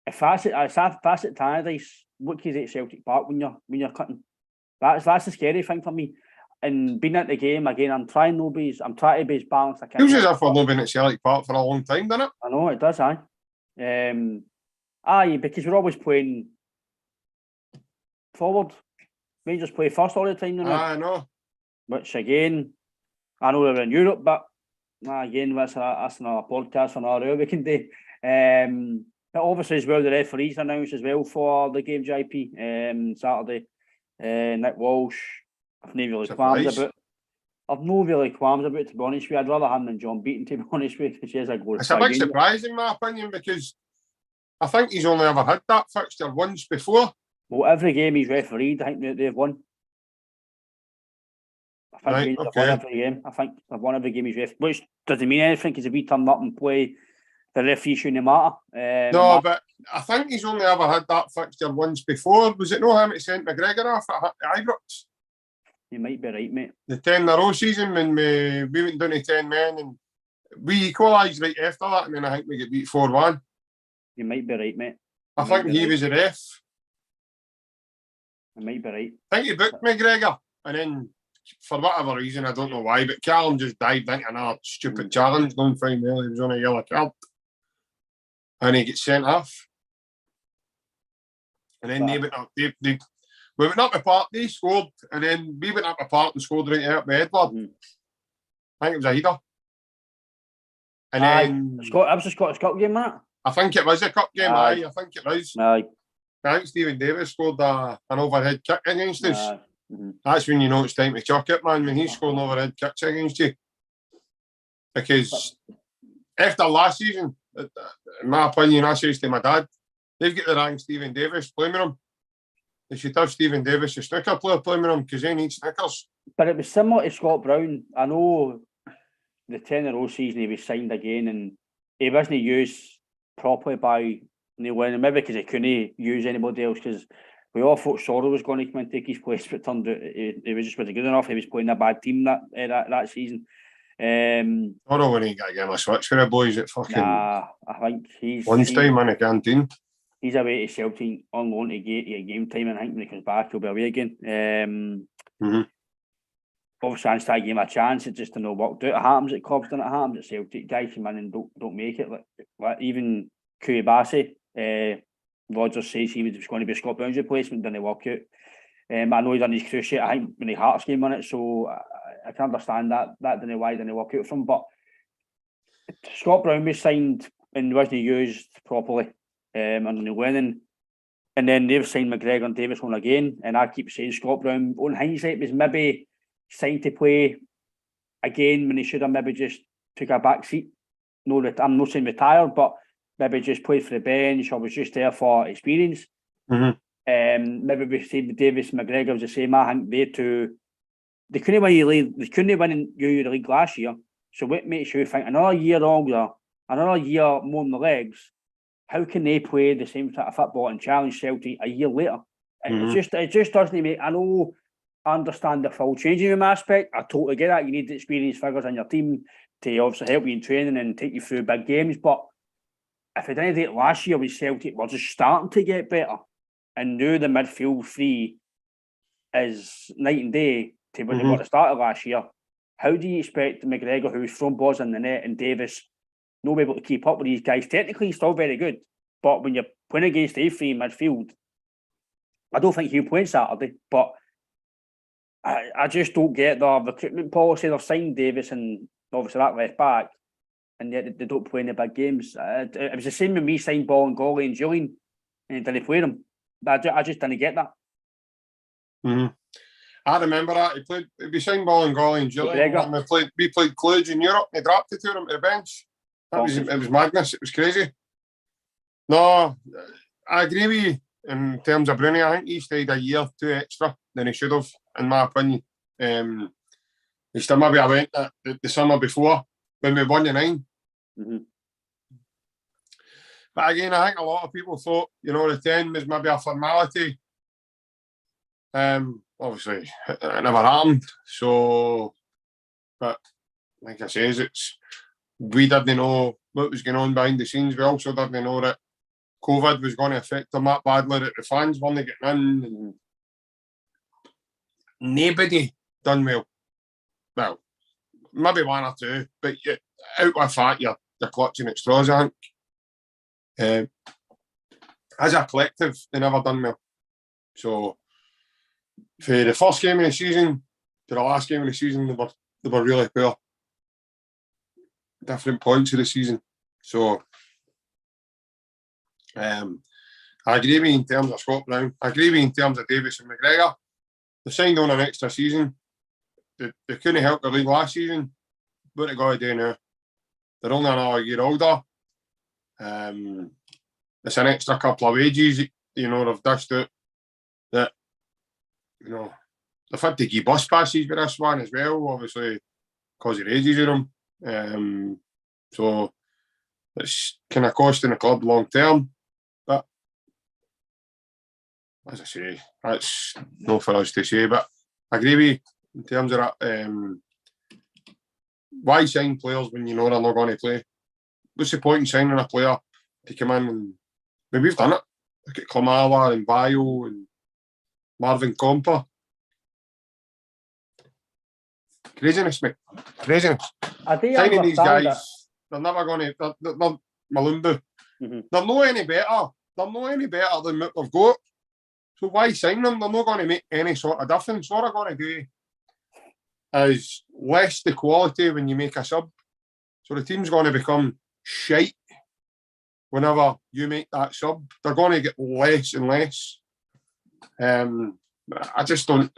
if that's at Tannadice, what can you do at Celtic Park when you're cutting? That's the scary thing for me. And being at the game again, I'm trying to be as balanced I can. Feels as if we've not been at Celtic Park for a long time, doesn't it? I know it does, aye. Because we're always playing forward. Rangers play first all the time now. I know. Which again, I know they're in Europe, but again, that's another podcast for another hour we can do. But obviously as well, the referees announced as well for the game, JP, Saturday. Nick Walsh, I've no really qualms about it, to be honest with you. I'd rather him than John Beaton, to be honest with you, because he has a goal. It's a big surprise in my opinion, because I think he's only ever had that fixture once before. Well, every game he's refereed, I think they've won. I think they've won every game. I think they've won every game he's refereed, which doesn't mean anything, because if we turn up and play, the referee shouldn't matter. No, but I think he's only ever had that fixture once before. Was it no him that sent McGregor off at Ibrox? You might be right, mate. The 10 in a row season when we went down to 10 men and we equalised right after that, and then I think we get beat 4-1. You might be right, mate. I think he was a ref. You might be right. I think he booked McGregor, and then for whatever reason, I don't know why, but Callum just dived into another stupid challenge. Don't find me, he was on a yellow card. And he gets sent off. And then they went up. We went up the park, they scored, and then we went up the park and scored right out by Edward. I think it was a header. And then that was the Scottish Cup game, Matt. I think it was a cup game, I think it was. Aye. I think Stephen Davis scored an overhead kick against us. Mhm. That's when you know it's time to chuck it, man, when he's scoring overhead kicks against you. Because after last season, in my opinion, I says to my dad, they've got the wrong Stephen Davis playing with him. They should have Stephen Davis, a snooker player, playing with him because they need snickers. But it was similar to Scott Brown. I know the 10-in-a-row season he was signed again and he wasn't used properly by Neil Lennon, maybe because he couldn't use anybody else because we all thought Sorrell was going to come and take his place, but it turned out he was just wasn't good enough. He was playing a bad team that season. Sorrell when he got to give him a switch for the boys at fucking I think lunchtime in the canteen. He's away to Celtic on loan to get game time, and I think when he comes back he'll be away again. Obviously, I started giving him a chance. It just didn't work out. It happens at clubs, doesn't it? Happens at Celtic. Guys come in and don't make it. Like even Kuibasi, Rodgers says he was going to be Scott Brown's replacement, didn't work out. I know he's done his cruciate, I think, when the Hearts game on it, so I can understand that. That didn't why didn't work out for him. But Scott Brown was signed and wasn't used properly under Neil Lennon. And then they've signed McGregor and Davis on again. And I keep saying Scott Brown, on hindsight, was maybe signed to play again when he should have maybe just took a back seat. No, I'm not saying retired, but maybe just played for the bench or was just there for experience. Maybe we said with Davis and McGregor was the same. I think they couldn't win the league last year. So what makes you think another year longer, another year more on the legs? How can they play the same type of football and challenge Celtic a year later? It just doesn't make. I know. I understand the full changing room aspect. I totally get that. You need the experienced figures on your team to obviously help you in training and take you through big games. But if it didn't do it last year with Celtic, we're just starting to get better. And now the midfield three is night and day to when they got started last year. How do you expect McGregor, who's thrown balls in the net, and Davis not be able to keep up with these guys? Technically, he's still very good. But when you're playing against A3 in midfield, I don't think he'll play on Saturday. But I just don't get the recruitment policy. They've signed Davis and obviously that left back, and yet they don't play in the big games. It was the same with me signed Bolingoli and Julian, and didn't play them. I just didn't get that. I remember that. We signed Bolingoli and Julian. And we played Cluj in Europe. They dropped the two of them to the bench. It was madness. It was crazy. No, I agree with you in terms of Bruni. I think he stayed a year too extra than he should have, in my opinion. He still maybe I went the summer before when we won the 9. But again, I think a lot of people thought, the 10 was maybe a formality. Obviously, it never happened. So, but like I says, we didn't know what was going on behind the scenes. We also didn't know that COVID was going to affect them that badly, that the fans weren't getting in. And nobody done well. Well, maybe one or two, but out with that, you're clutching at straws, I think. As a collective, they never done well. So, for the first game of the season to the last game of the season, they were really poor. Different points of the season. So, I agree with you in terms of Scott Brown. I agree with you in terms of Davis and McGregor. They signed on an extra season. They couldn't help the league last season. What they got to do now? They're only another year older. It's an extra couple of wages, they've dished out that, they've had to give bus passes with this one as well, obviously, because of the ages of them. So it's kind of costing the club long term. But as I say, that's not for us to say. But I agree with you in terms of that. Why sign players when you know they're not going to play? What's the point in signing a player to come in and we've done it? Look at Klamala and Bayo and Marvin Comper. Craziness, mate. Craziness. Signing these guys, they're never going to. They're Malumbu. They're not any better. They're not any better than what they've got. So why sign them? They're not going to make any sort of difference. What they're going to do is less the quality when you make a sub. So the team's going to become shite. whenever you make that sub, they're going to get less and less. I just don't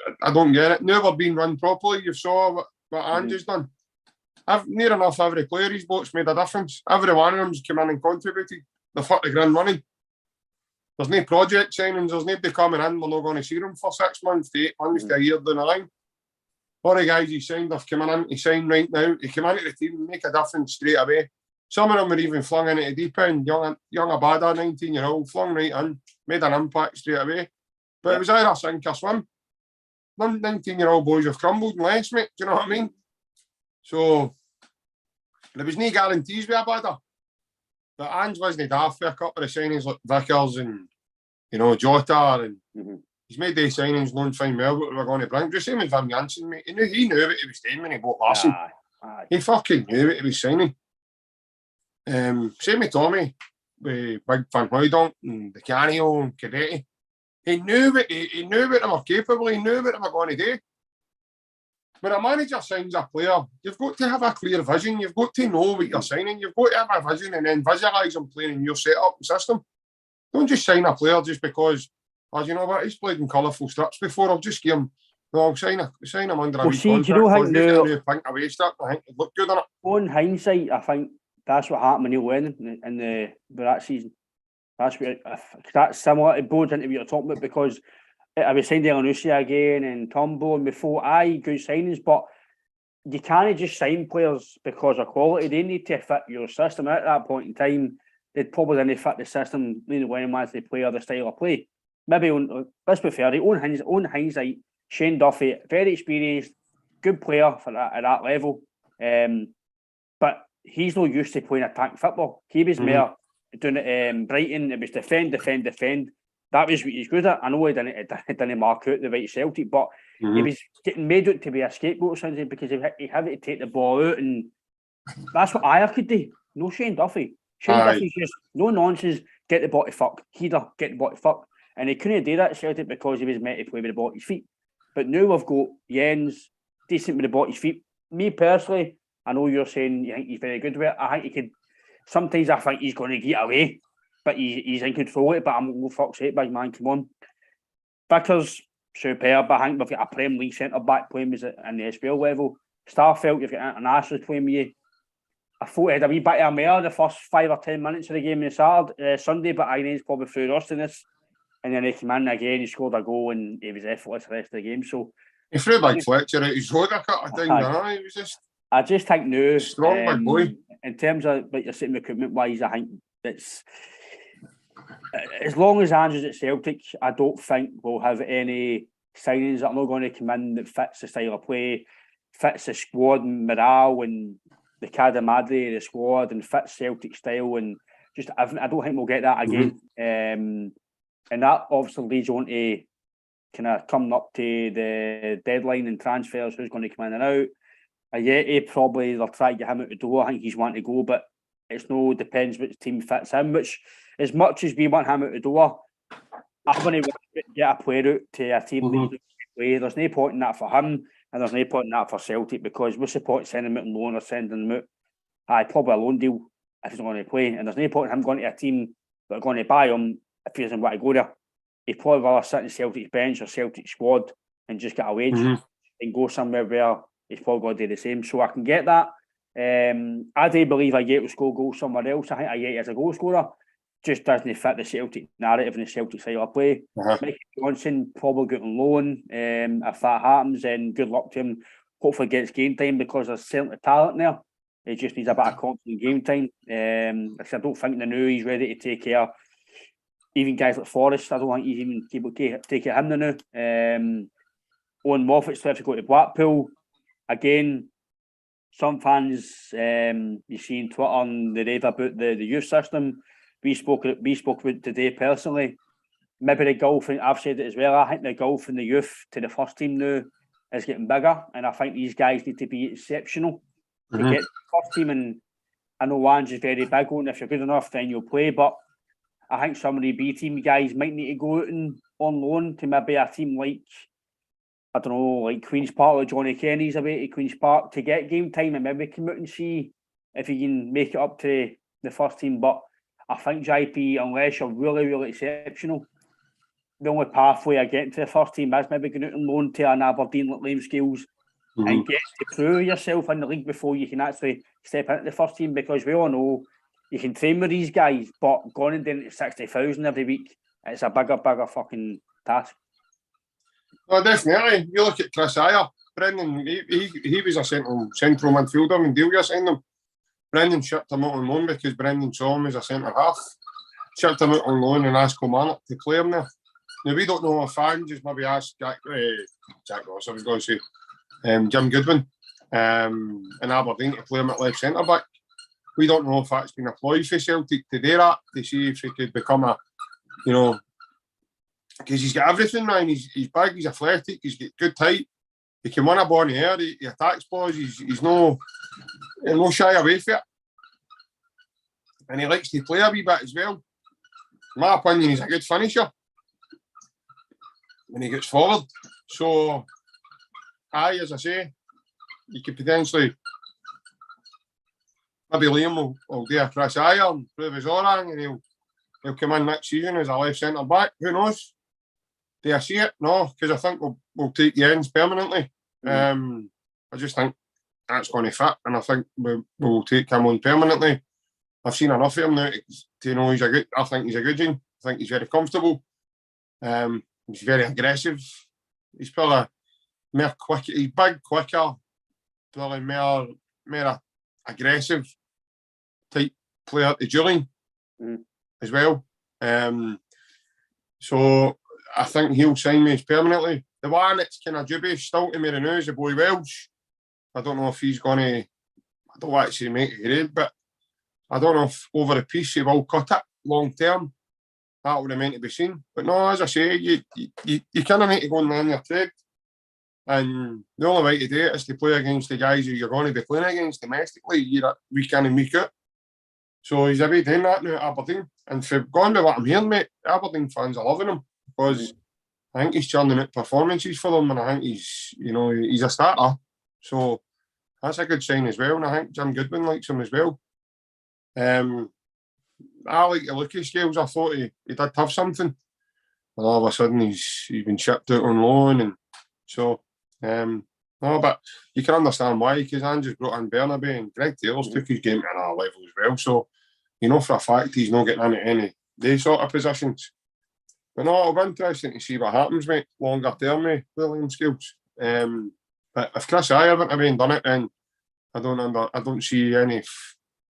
get it. Never been run properly. You saw what Andrew's done. Near enough every player he's bought made a difference. Every one of them's come in and contributed. They've hit the ground running. There's no project signings. There's nobody coming in. We're not going to see them for 6 months to 8 months to a year down the line. All the guys he signed have come in to sign right now. He come into the team and make a difference straight away. Some of them were even flung into the deep end. Young Abada, 19-year-old, flung right in, made an impact straight away. But it was either sink or swim. None 19-year-old boys have crumbled and less, mate. Do you know what I mean? So there was no guarantees with Abada. But Ange wasn't daft for a couple of signings like Vickers and, Jota, and he's made these signings knowing fine well what we were going to bring. Just same as Van Jansen, mate. He knew what he was doing when he bought Larson. He fucking knew what he was signing. Same with Tommy, with Big Van Hooydonk and Di Canio and Cadetti. He knew what they were capable. He knew what they were going to do. When a manager signs a player, you've got to have a clear vision. You've got to know what you're signing. You've got to have a vision and then visualise them playing in your setup and system. Don't just sign a player just because, you know what, he's played in colourful strips before. I'll just give him. No, I'll sign him under a wee contract. Do you know how new pink away strip? I think it'd look good on it. On hindsight, I think that's what happened with Neil Lennon in that season. That's similar to boards into what you're talking about, because I was signed Elanusi again and Tombo and before, good signings, but you can't just sign players because of quality. They need to fit your system. At that point in time, they'd probably didn't fit the system when they play or the style of play. Maybe, let's be fair, on hindsight, Shane Duffy, very experienced, good player at that level, but he's not used to playing attacking football. He was more doing it Brighton. It was defend. That was what he's good at. I know he didn't mark out the right Celtic, but he was getting made out to be a scapegoat or something because he had to take the ball out, and that's what Ayer could do. No Shane Duffy. Shane Duffy's just no nonsense. Get the ball to fuck. Header, get the ball to fuck. And he couldn't do that at Celtic because he was meant to play with the ball at his feet. But now we've got Jens, decent with the ball at his feet. Me personally, I know you're saying you think he's very good with it. I think he could. Sometimes I think he's going to get away, but he's in control of it. But I'm going to fuck's sake, big man, come on. Vickers, superb. I think we've got a Premier League centre back playing with it in the SPL level. Starfelt, you've got internationals playing with you. I thought he had a wee bit of a mare the first 5 or 10 minutes of the game on Sunday, but I think he's probably through rustiness. And then he came in again, he scored a goal, and he was effortless the rest of the game. So he threw big Fletcher out his road a couple of times. He was just. I just think now, strong big boy. In terms of what you're saying recruitment wise, I think it's as long as Andrew's at Celtic, I don't think we'll have any signings that are not going to come in that fits the style of play, fits the squad and morale and the Cadamadri, the squad, and fits Celtic style, and just I don't think we'll get that again. And that obviously leads on to kind of coming up to the deadline and transfers, who's going to come in and out. Ayeti probably they'll try to get him out the door. I think he's wanting to go, but it's no depends which team fits him. Which, as much as we want him out the door, I'm going to get a player out to a team that he play. There's no point in that for him, and there's no point in that for Celtic, because we support sending him out on loan or sending him out. Probably a loan deal if he's not going to play, and there's no point in him going to a team that are going to buy him if he doesn't want to go there. He'd probably rather sit in Celtic's bench or Celtic squad and just get a wage and go somewhere where he's probably going to do the same. So I can get that. I do believe Ayeti will score goals somewhere else. I think Ayeti as a goal scorer just doesn't fit the Celtic narrative and the Celtic style of play. Michael Johnson probably got on loan. If that happens, then good luck to him. Hopefully gets game time, because there's certainly talent there. He just needs a bit of confident game time. I don't think the new he's ready to take care. Even guys like Forrest, I don't think he's even able to take care of him now. Owen Moffat's left to go to Blackpool. Again, some fans you see on Twitter and they rave about the youth system. We spoke about today personally. Maybe the golfing, I've said it as well, I think the golf and the youth to the first team now is getting bigger, and I think these guys need to be exceptional to get to the first team. And I know Wange is very big on if you're good enough then you'll play, but I think some of the B team guys might need to go out and on loan to maybe a team like, I don't know, like Queen's Park, or Johnny Kenny's away to Queen's Park to get game time, and maybe come out and see if he can make it up to the first team. But I think JP, unless you're really, really exceptional, the only pathway of getting to the first team is maybe going out on loan to an Aberdeen like Liam Scales and get to prove yourself in the league before you can actually step into the first team, because we all know you can train with these guys, but going and doing it 60,000 every week, it's a bigger fucking task. No, definitely. You look at Chris Ayer, Brendan, he was a central midfielder when Delia signed him. Brendan shipped him out on loan because Brendan saw him as a centre half. Shipped him out on loan and asked Kilmarnock to play him there. Now, we don't know if fans just maybe asked Jack Ross, I was going to say, Jim Goodwin in Aberdeen to play him at left centre back. We don't know if that's been a ploy for Celtic to do that, to see if he could become a, because he's got everything, man. He's big, he's athletic, he's got good height, he can win a ball in the air, he attacks balls, he's no shy away from it. And he likes to play a wee bit as well. In my opinion, he's a good finisher when he gets forward. So, as I say, you could potentially, maybe Liam will do a Chris Ayer and prove his orang, and he'll come in next season as a left centre back. Who knows? Do I see it? No, because I think we'll take Jens permanently. I just think that's going to fit, and I think we'll take him on permanently. I've seen enough of him now to know I think he's a good one. I think he's very comfortable. He's very aggressive. He's probably more quick. He's big, quicker, probably more aggressive type player to Julian as well. So I think he'll sign me permanently. The one that's kind of dubious still to me now is the boy Welsh. I don't know if he's going to, I don't actually make a grade, but I don't know if over a piece he will cut it long term. That would have meant to be seen. But no, as I say, you kind of need to go and learn your trade. And the only way to do it is to play against the guys who you're going to be playing against domestically week in and week out. So he's a bit doing that now at Aberdeen. And for going by what I'm hearing, mate, Aberdeen fans are loving him because I think he's churning out performances for them, and I think he's a starter. So that's a good sign as well. And I think Jim Goodwin likes him as well. I like the look of Scales. I thought he did have something. And all of a sudden he's been shipped out on loan, and so no, but you can understand why, because Andrew's brought in Bernabe and Greg Taylor's took his game to another level as well. So for a fact he's not getting into any day sort of positions. But no, it'll be interesting to see what happens, mate, longer term with William Scales. But if Chris Ayer wouldn't have been done it, then I don't see any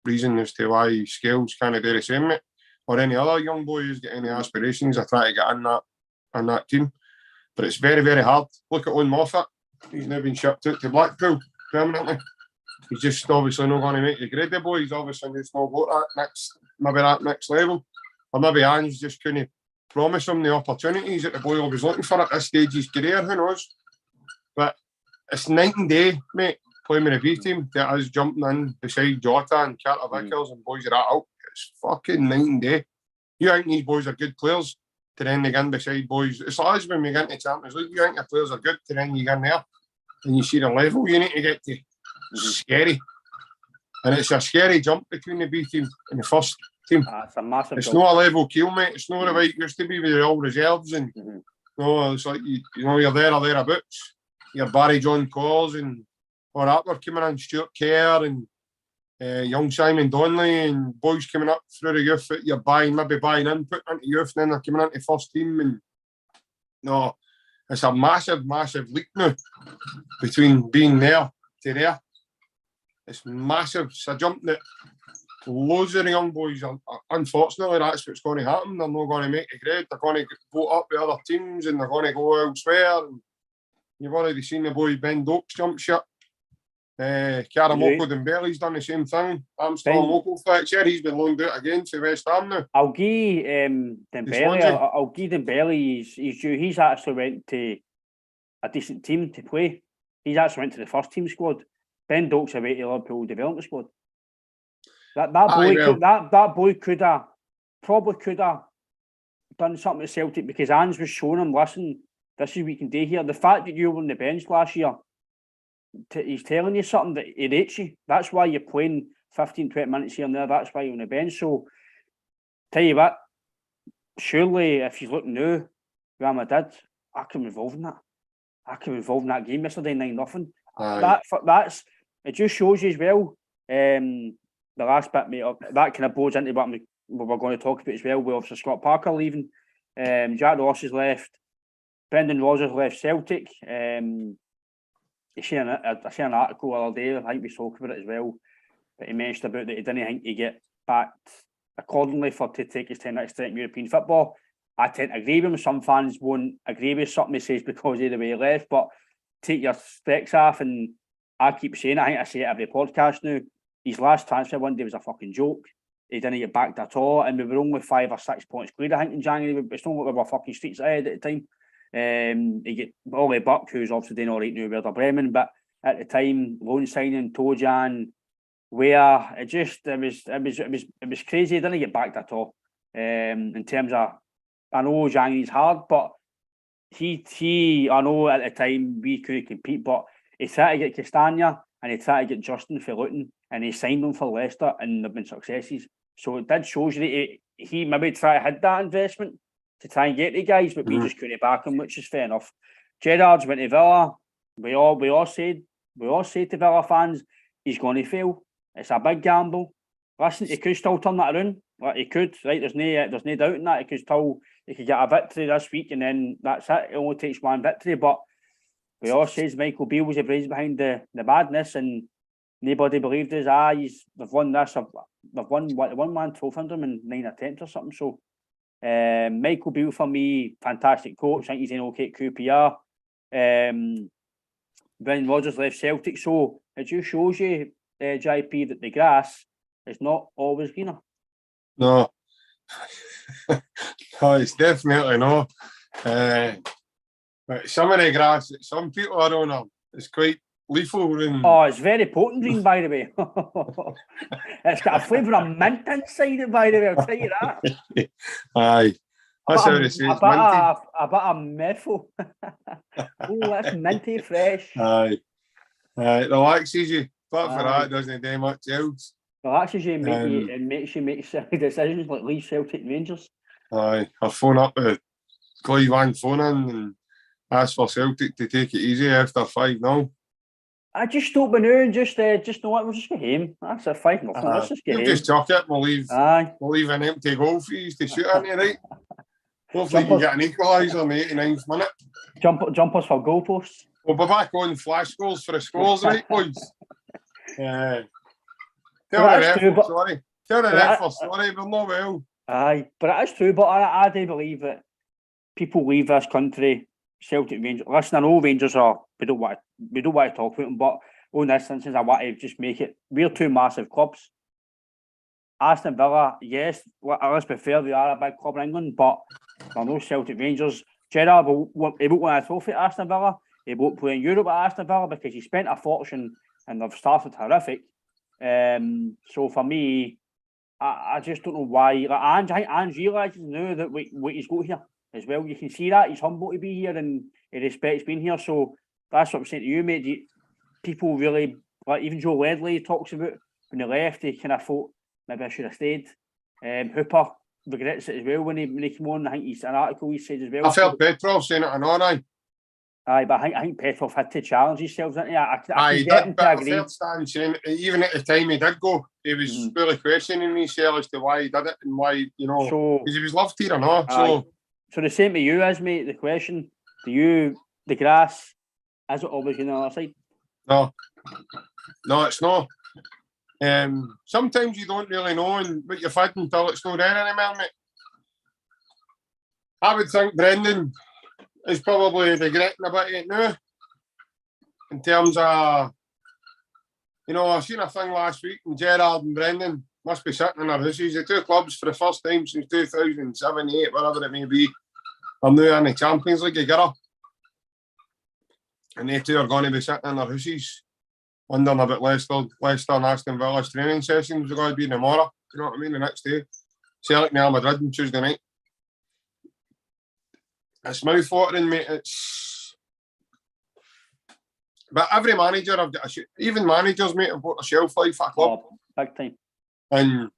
reason as to why Scales can't do the same, mate, or any other young boy who's got any aspirations of trying to get in that team. But it's very, very hard. Look at Owen Moffat. He's now been shipped out to Blackpool permanently. He's just obviously not going to make the grade, the boy. He's obviously just not got that next level. Or maybe Ange just couldn't promise him the opportunities that the boy was looking for at this stage of his career. Who knows? But it's night and day, mate, playing with the B team that is jumping in beside Jota and Carter Vickers and boys like that out. It's fucking night and day. You think these boys are good players to then they get in beside boys. It's like when we get into Champions League, you think the players are good to then you get in there and you see the level you need to get to. It's scary. And it's a scary jump between the B team and the first team. It's a massive It's jump. not a level keel, mate. It's not the way it used to be with the all reserves and no, it's like you're there or thereabouts. You're Barry John Calls and all that were coming in, Stuart Kerr and young Simon Donnelly and boys coming up through the youth that you're maybe buying input into youth and then they're coming into first team. And no, it's a massive, massive leap now between being there to there. It's massive. It's a jump that loads of the young boys are unfortunately, that's what's going to happen. They're not going to make a grade. They're going to go up with other teams and they're going to go elsewhere. And you've already seen the boy Ben Dokes jump ship. Karamoko Dembele's done the same thing. I'm still a local fracture. He's been loaned out again to West Ham now. I'll give Dembele he's due. He's actually went to a decent team to play. He's actually went to the first team squad. Ben Dokes away to Liverpool development squad. That boy could have done something at Celtic because Ange was showing him, listen, this is what you can do here. The fact that you were on the bench last year, he's telling you something that he rates you. That's why you're playing 15, 20 minutes here and there. That's why you're on the bench. So tell you what, surely if you look now, Real Madrid, I can be involved in that. I can be involved in that game yesterday, 9-0. That's it. Just shows you as well. The last bit, mate, that kind of blows into what we're going to talk about as well. With obviously Scott Parker leaving, Jack Ross has left, Brendan Rodgers left Celtic. I seen an article the other day. I think we spoke about it as well. But he mentioned about that he didn't think he get backed accordingly to take his 10 next step in European football. I tend to agree with him. Some fans won't agree with something he says because of the way he left, but take your specs off. And I keep saying, I think I say it every podcast now, his last transfer one day was a fucking joke. He didn't get backed at all, and we were only 5 or 6 points clear, I think, in January. It's not like we were fucking streets ahead at the time. He get Ollie Buck, who's obviously doing all right now with Werder Bremen, but at the time, loan signing, Tojan, where it was crazy. He didn't get backed at all. In terms of, I know January's hard, but he I know at the time we couldn't compete, but he tried to get Castagna and he tried to get Justin for Luton, and he signed them for Leicester, and they've been successes. So it did show you that he maybe tried to hit that investment to try and get the guys, but we just couldn't back him, which is fair enough. Gerrard's went to Villa. We all said to Villa fans, he's going to fail. It's a big gamble. Listen, he could still turn that around. Like, he could, right? There's no doubt in that. He could get a victory this week, and then that's it. It only takes one victory. But we all says Michael Beale was the brains behind the madness, and nobody believed us. They've won this. They've won one trophy under him in 9 attempts or something. So Michael Beale for me, fantastic coach. I think he's in okay at QPR. Brendan Rodgers left Celtic, so it just shows you, JP, that the grass is not always greener. No, no, it's definitely not. But some of the grass that some people are on is quite lethal. Oh, it's very potent green, by the way. It's got a flavour of mint inside it, by the way, I'll tell you that. Aye. That's how they say it's minty. A bit of methyl. Oh, that's minty fresh. Aye. It relaxes you. But for that, it doesn't do much else. Relaxes you and makes you make silly decisions like leave Celtic and Rangers. Aye. I'll phone up the Cleveland phone in and ask for Celtic to take it easy after 5-0. I just stop me now and just know what, we'll just get him. That's a 5-0. Let's just get him. Just chuck it. We'll leave an empty goal for you to shoot into, right? Hopefully you can get an equaliser in the 89th minute. Jumpers for goalposts. We'll be back on flash goals for the scores, right, boys? Tell the ref for sorry, we're not well. Aye, but it is true. But I do believe that people leave this country, Celtic, Rangers. Listen, I know Rangers we don't want to talk about them, but on this instance, I want to just make it. We're two massive clubs. Aston Villa, yes, let's be fair, they are a big club in England, but they're no Celtic Rangers. Gerrard won't win a trophy at Aston Villa. He won't play in Europe at Aston Villa because he spent a fortune and they've started horrific. So for me, I just don't know why. Like Ange realises now that what he's got here as well. You can see that he's humble to be here and he respects being here. So that's what I'm saying to you, mate. People really, like even Joe Ledley talks about when he left, he kind of thought maybe I should have stayed. Hooper regrets it as well when he came on. I think he's an article he said as well. I felt Petrov saying it on online. Aye, but I think Petrov had to challenge himself, didn't he? He did, but I felt Stan saying, even at the time he did go, he was really questioning himself as to why he did it and why, because he was loved here or not. So the same to you as, mate, the question, the grass, is it always on the other side? No, it's not. Sometimes you don't really know what you've had until it's not there anymore, mate. I would think Brendan is probably regretting a bit of it now. In terms of, I seen a thing last week and Gerrard and Brendan must be sitting in their houses. The two clubs for the first time since 2007, 8, whatever it may be, are now in the Champions League together. And they two are going to be sitting in their houses wondering about Leicester and Aston Villa's training sessions are going to be tomorrow. You know what I mean? The next day. Celtic Real Madrid on Tuesday night. It's mouth-watering, mate. But every manager, even managers, mate, have got a shelf life at a club. Big time. And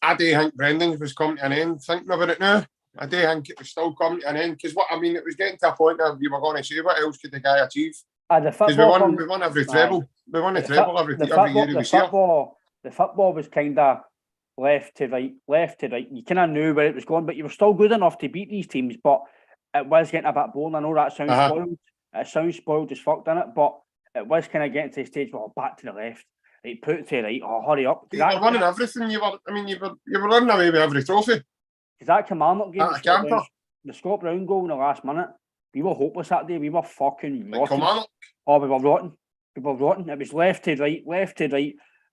I do think Brendan's was coming to an end. Thinking about it now, I do think it was still coming to an end because it was getting to a point where you were going to say, what else could the guy achieve? Because we won every treble. We won the treble every year he was here. The football was kind of left to right. You kind of knew where it was going, but you were still good enough to beat these teams. But it was getting a bit boring. I know that sounds spoiled. It sounds spoiled as fuck, doesn't it? But it was kind of getting to the stage where back to the left. Like, put it to the right. Oh, hurry up! You were winning everything. You were running away with every trophy. Because that Kilmarnock game, the Scott Brown goal in the last minute, we were hopeless that day. We were fucking rotten. Oh, we were rotten. It was left to right.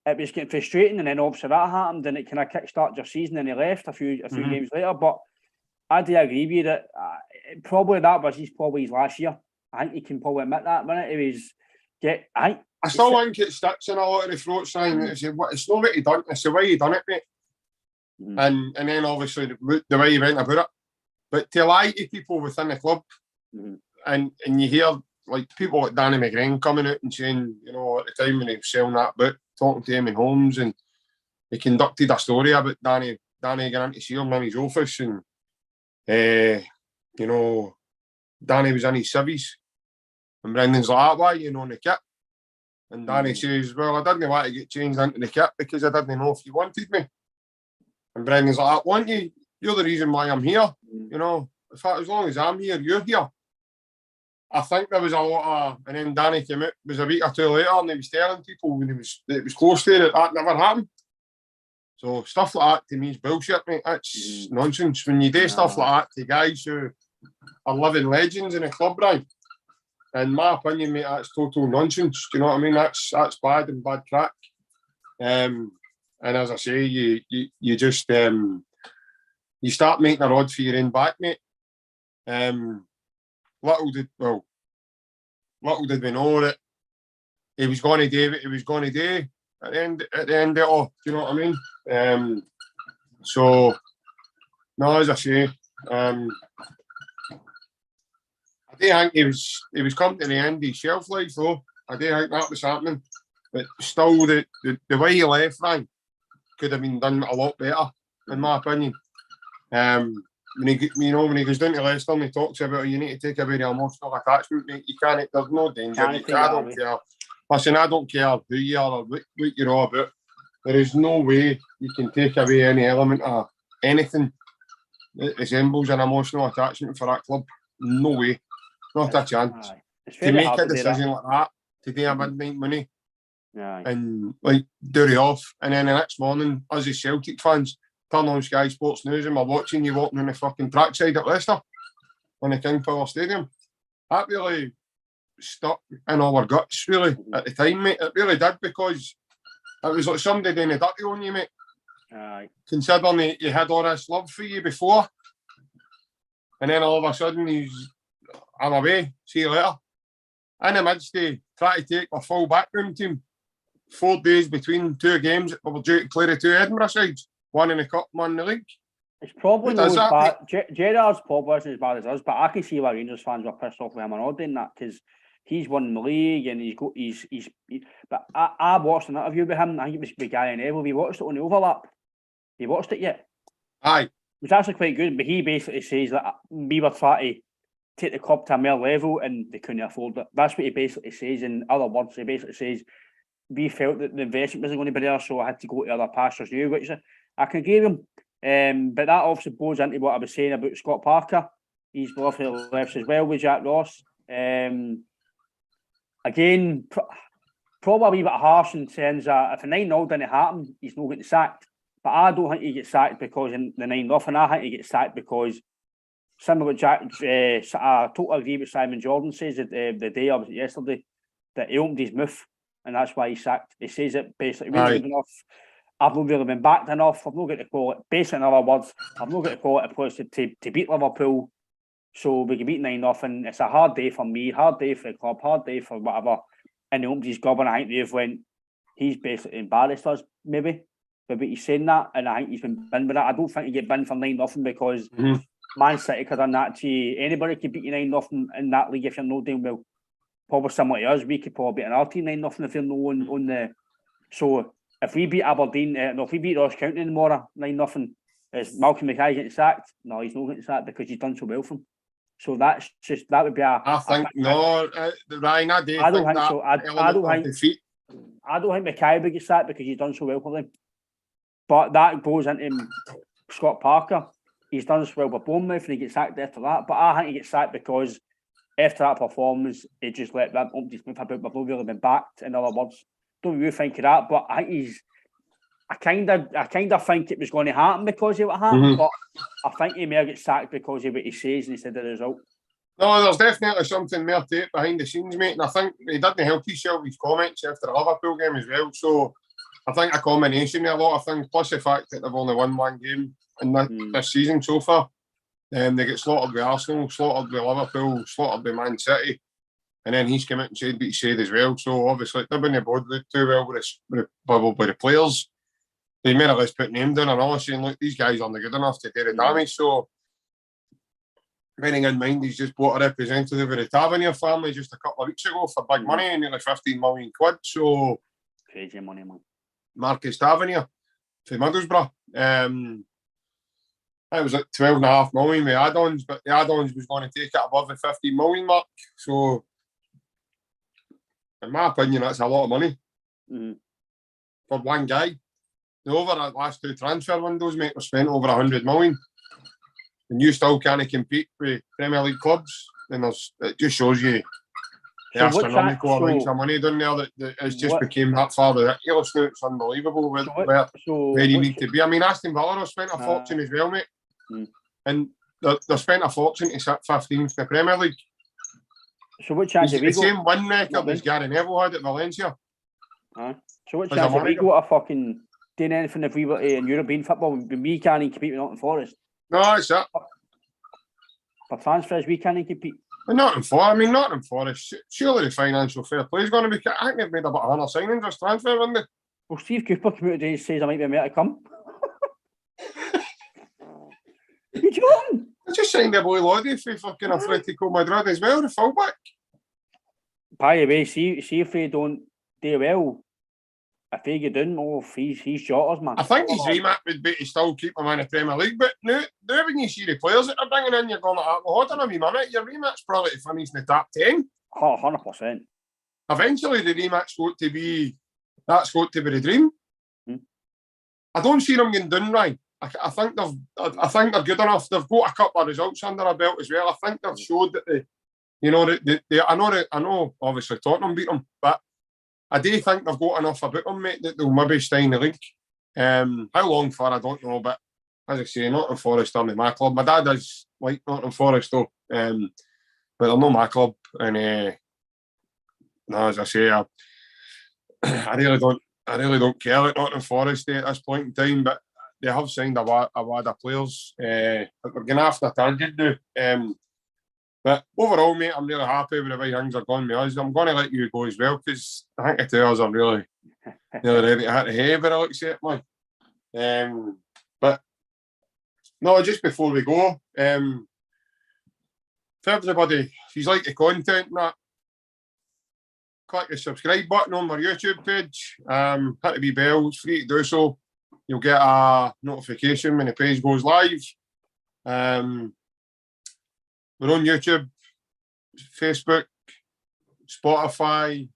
It was getting frustrating, and then obviously that happened, and it kind of kick-started your season, and he left a few games later. But I do agree with you that probably that was his last year. I think he can probably admit that. I still think it sticks in a lot of the throats, saying it's not what he done, it's the way he done it, mate. And then obviously the way he went about it. But to lie to people within the club, and you hear like people like Danny McGrain coming out and saying, you know, at the time when he was selling that book, talking to him in Holmes, and he conducted a story about Danny going in to see him in his office, and you know, Danny was in his civvies, and Brendan's like, why are you on the kit? And Danny says, well, I didn't want to get changed into the kit because I didn't know if you wanted me. And Brendan's like, I want you. You're the reason why I'm here. You know, in fact, as long as I'm here, you're here. I think there was a lot of, and then Danny came out, it was a week or two later, and he was telling people when it was close to it, that never happened. So stuff like that to me is bullshit, mate. That's nonsense. When you do stuff like that to guys who are living legends in a club, right? In my opinion, mate, that's total nonsense. Do you know what I mean? That's bad and bad crack. And as I say, you just you start making a rod for your own back, mate. Little did we know that he was going to do what he was going to do at the end of it all. Do you know what I mean? So no, as I say, I do think he was coming to the end of his shelf life, though. I do think that was happening, but still, the way he left, Ryan, could have been done a lot better, in my opinion. When he goes down to Leicester and he talks about you need to take away the emotional attachment, mate. You can't. There's no danger. I don't care. Listen, I don't care who you are or what you're all about. There is no way you can take away any element of anything that resembles an emotional attachment for that club. No way. Not a chance. To make a decision like that, to do a midnight money, and like do it off, and then the next morning, us as Celtic fans, turn on Sky Sports News and we're watching you walking on the fucking trackside at Leicester on the King Power Stadium. That really stuck in our guts, really, at the time, mate. It really did, because it was like somebody doing the dirty on you, mate. Considering he had all this love for you before, and then all of a sudden I'm away, see you later. In the midst they try to take a full backroom team 4 days between two games that we were due to play the two Edinburgh sides, one in the cup, one in the league. It's probably not as bad. Gerrard's probably isn't as bad as us, but I can see why Rangers fans were pissed off with him and all doing that, because he's won the league and but I watched an interview with him. I think it was with Guy and Neville. We watched it on the overlap. You watched it yet? Aye. It was actually quite good, but he basically says that we were trying to take the club to a more level and they couldn't afford it. That's what he basically says. In other words, he basically says we felt that the investment wasn't going to be there, so I had to go to other pastures new, which I can give him. But that obviously goes into what I was saying about Scott Parker. He's off to the left as well with Jack Ross. Again, probably a wee bit harsh in terms that if a 9-0 didn't happen, he's not getting sacked. But I don't think he gets sacked because of the 9-0, and I think he gets sacked because similar with Jack, I totally agree with Simon Jordan says that the day of yesterday that he opened his mouth and that's why he's sacked. He says it basically, enough. I've not really been backed enough. I've not got to call it, basically in other words, I've not got to call it a place to beat Liverpool. So we can beat 9-0 and it's a hard day for me, hard day for the club, hard day for whatever. And he opened his gob and I think they've went, he's basically embarrassed us, maybe. But he's saying that and I think he's been binned with that. I don't think he get binned for 9-0 because Man City could have done that to you. Anybody could beat you 9-0 in that league if you're not doing well. Probably similar to us, we could probably beat an team 9-0 if you're not on the. So if we beat Aberdeen, if we beat Ross County tomorrow, 9-0, is Malcolm Mackay getting sacked? No, he's not getting sacked because he's done so well for him. So that would be a. I think no, Ryan. I don't think so. I don't think Mackay would get sacked because he's done so well for them. But that goes into Scott Parker. He's done so well for Bournemouth and he gets sacked after that. But I think he gets sacked because after that performance, he just let that Umpty Smith about. We've not really been backed. In other words, don't really think of that. But I think I kind of think it was going to happen because of what happened, but I think he may get sacked because of what he says instead of the result. No, there's definitely something more to it behind the scenes, mate. And I think he didn't help himself with his comments after the Liverpool game as well. So I think a combination of a lot of things, plus the fact that they've only won one game in this season so far. They get slaughtered with Arsenal, slaughtered with Liverpool, slaughtered with Man City. And then he's come out and said what he said as well. So obviously it didn't bode too well with the players. They may have put name down and all saying, look, these guys aren't good enough to do the damage. So, bearing in mind, he's just bought a representative of the Tavernier family just a couple of weeks ago for big money, nearly 15 million quid. So, crazy money, man. Marcus Tavernier for Middlesbrough. It was like 12.5 million with add-ons, but the add-ons was going to take it above the 15 million mark. So, in my opinion, that's a lot of money for one guy. Over the last two transfer windows, mate, were spent over 100 million. And you still can't compete with Premier League clubs. And it just shows you the astronomical amounts of money down there that it's just became that far ridiculous now. It's unbelievable where you need to be. I mean, Aston Villa have spent a fortune as well, mate. And they've spent a fortune to sit 15th in the Premier League. So what chance have we got? The same win record as Gary Neville had at Valencia. So what chance have we got a fucking doing anything if we were in European football when we can't even compete with Nottingham Forest? No, it's that. For transfers, we can't even compete. Nottingham Forest, surely the financial fair play is going to be... I think they've made about 100 signings this transfer window. Well, Steve Cooper came out today and says I might be able to come. You joking? I just signed a boy Lodi for fucking Atletico Madrid as well, the fullback. By the way, see if they don't do well, if they get down, he's shot us, man. I think his remit would be to still keep him in the Premier League, but now when you see the players that they're bringing in, you're going, well, hold on a wee minute, your remit's probably to finish in the top 10. 100%. Eventually, the remit's got to be the dream. I don't see them getting done, Ryan. I think they're good enough. They've got a couple of results under their belt as well. I think they've showed that I know obviously Tottenham beat them, but I do think they've got enough about them, mate, that they'll maybe stay in the league. How long for, I don't know, but as I say, Nottingham Forest are my club. My dad does like Nottingham Forest though, but they're not my club. And no, as I say, I really don't care about Nottingham Forest at this point in time, but they have signed a lot of players. We're going after a target now. But overall, mate, I'm really happy with the way things are going with us. I'm going to let you go as well because I think the two of us are really ready to hit the hay by the looks of it, man. But no, just before we go, for everybody, if you like the content and that, click the subscribe button on our YouTube page. Hit the wee bell, it's free to do so. You'll get a notification when the page goes live. We're on YouTube, Facebook, Spotify.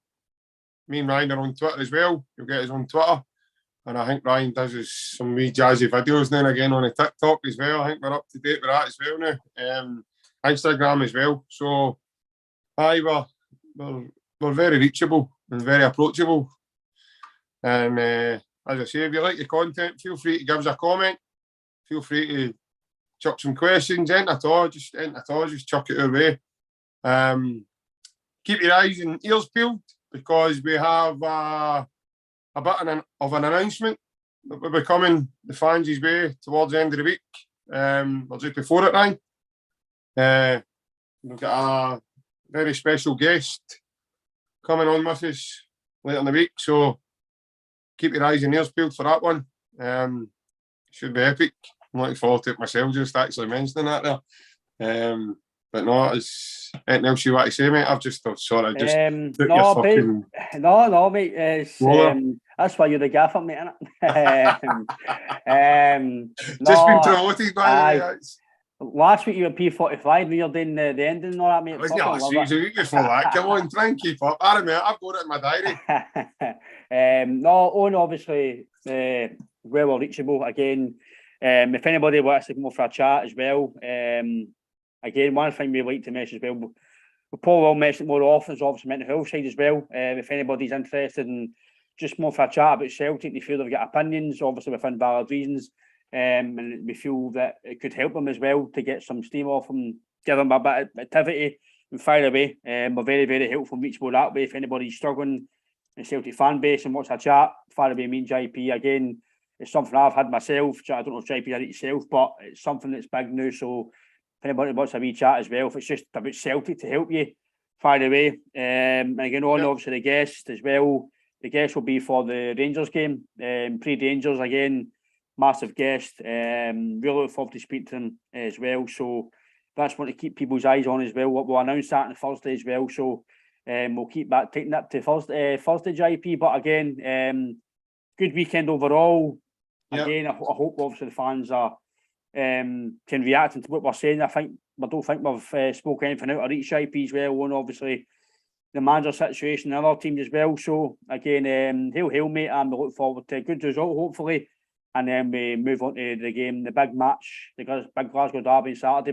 Me and Ryan are on Twitter as well. You'll get us on Twitter. And I think Ryan does some wee jazzy videos now and again on the TikTok as well. I think we're up to date with that as well now. Instagram as well. So, we're very reachable and very approachable. And as I say, if you like the content, feel free to give us a comment. Feel free to chuck some questions in at all. Just chuck it our way. Keep your eyes and ears peeled because we have a bit of an announcement that will be coming the fans' way towards the end of the week. Or just before it, Ryan. We've got a very special guest coming on with us later in the week, so keep your eyes and ears peeled for that one. Should be epic. I'm looking forward to it myself, just actually mentioning that there. But no, it's anything else you want to say, mate? I've just sort of just no, mate. It's, That's why you're the gaffer, mate, innit? Just been no, promoted, by the aye. way. That's- Last week you were P45 when you're doing the ending and all that, mate. It wasn't Fucking last love week, it was it. a week before that. Come on, try and keep up. I remember, I've got it in my diary. No, Owen obviously well reachable again. If anybody wants to come over for a chat as well, again, one thing we like to mention as well, we probably will mention it more often is obviously mental health side as well. If anybody's interested in just more for a chat about Celtic, they feel they've got opinions, obviously within valid reasons, and we feel that it could help them as well to get some steam off them, give them a bit of activity and fire away. We're very, very helpful and reachable that way. If anybody's struggling in Celtic fan base and wants a chat, fire away, me and JP. Again, it's something I've had myself. I don't know if JP had it yourself, but it's something that's big now. So if anybody wants a wee chat as well, if it's just about Celtic to help you, fire away. And again, obviously the guest as well. The guest will be for the Rangers game, pre-Rangers again, massive guest. Really look forward to speak to them as well. So that's what to keep people's eyes on as well. We'll announce that on Thursday as well. So we'll keep that, taking that to Thursday, JP. But again, good weekend overall. Yep. Again, I hope obviously the fans are can react to what we're saying. I don't think we've spoken anything out of each JP as well. And obviously the manager situation and other teams as well. So again, hail mate, and we look forward to a good result hopefully. And then we move on to the game, the big match, the big Glasgow derby on Saturday.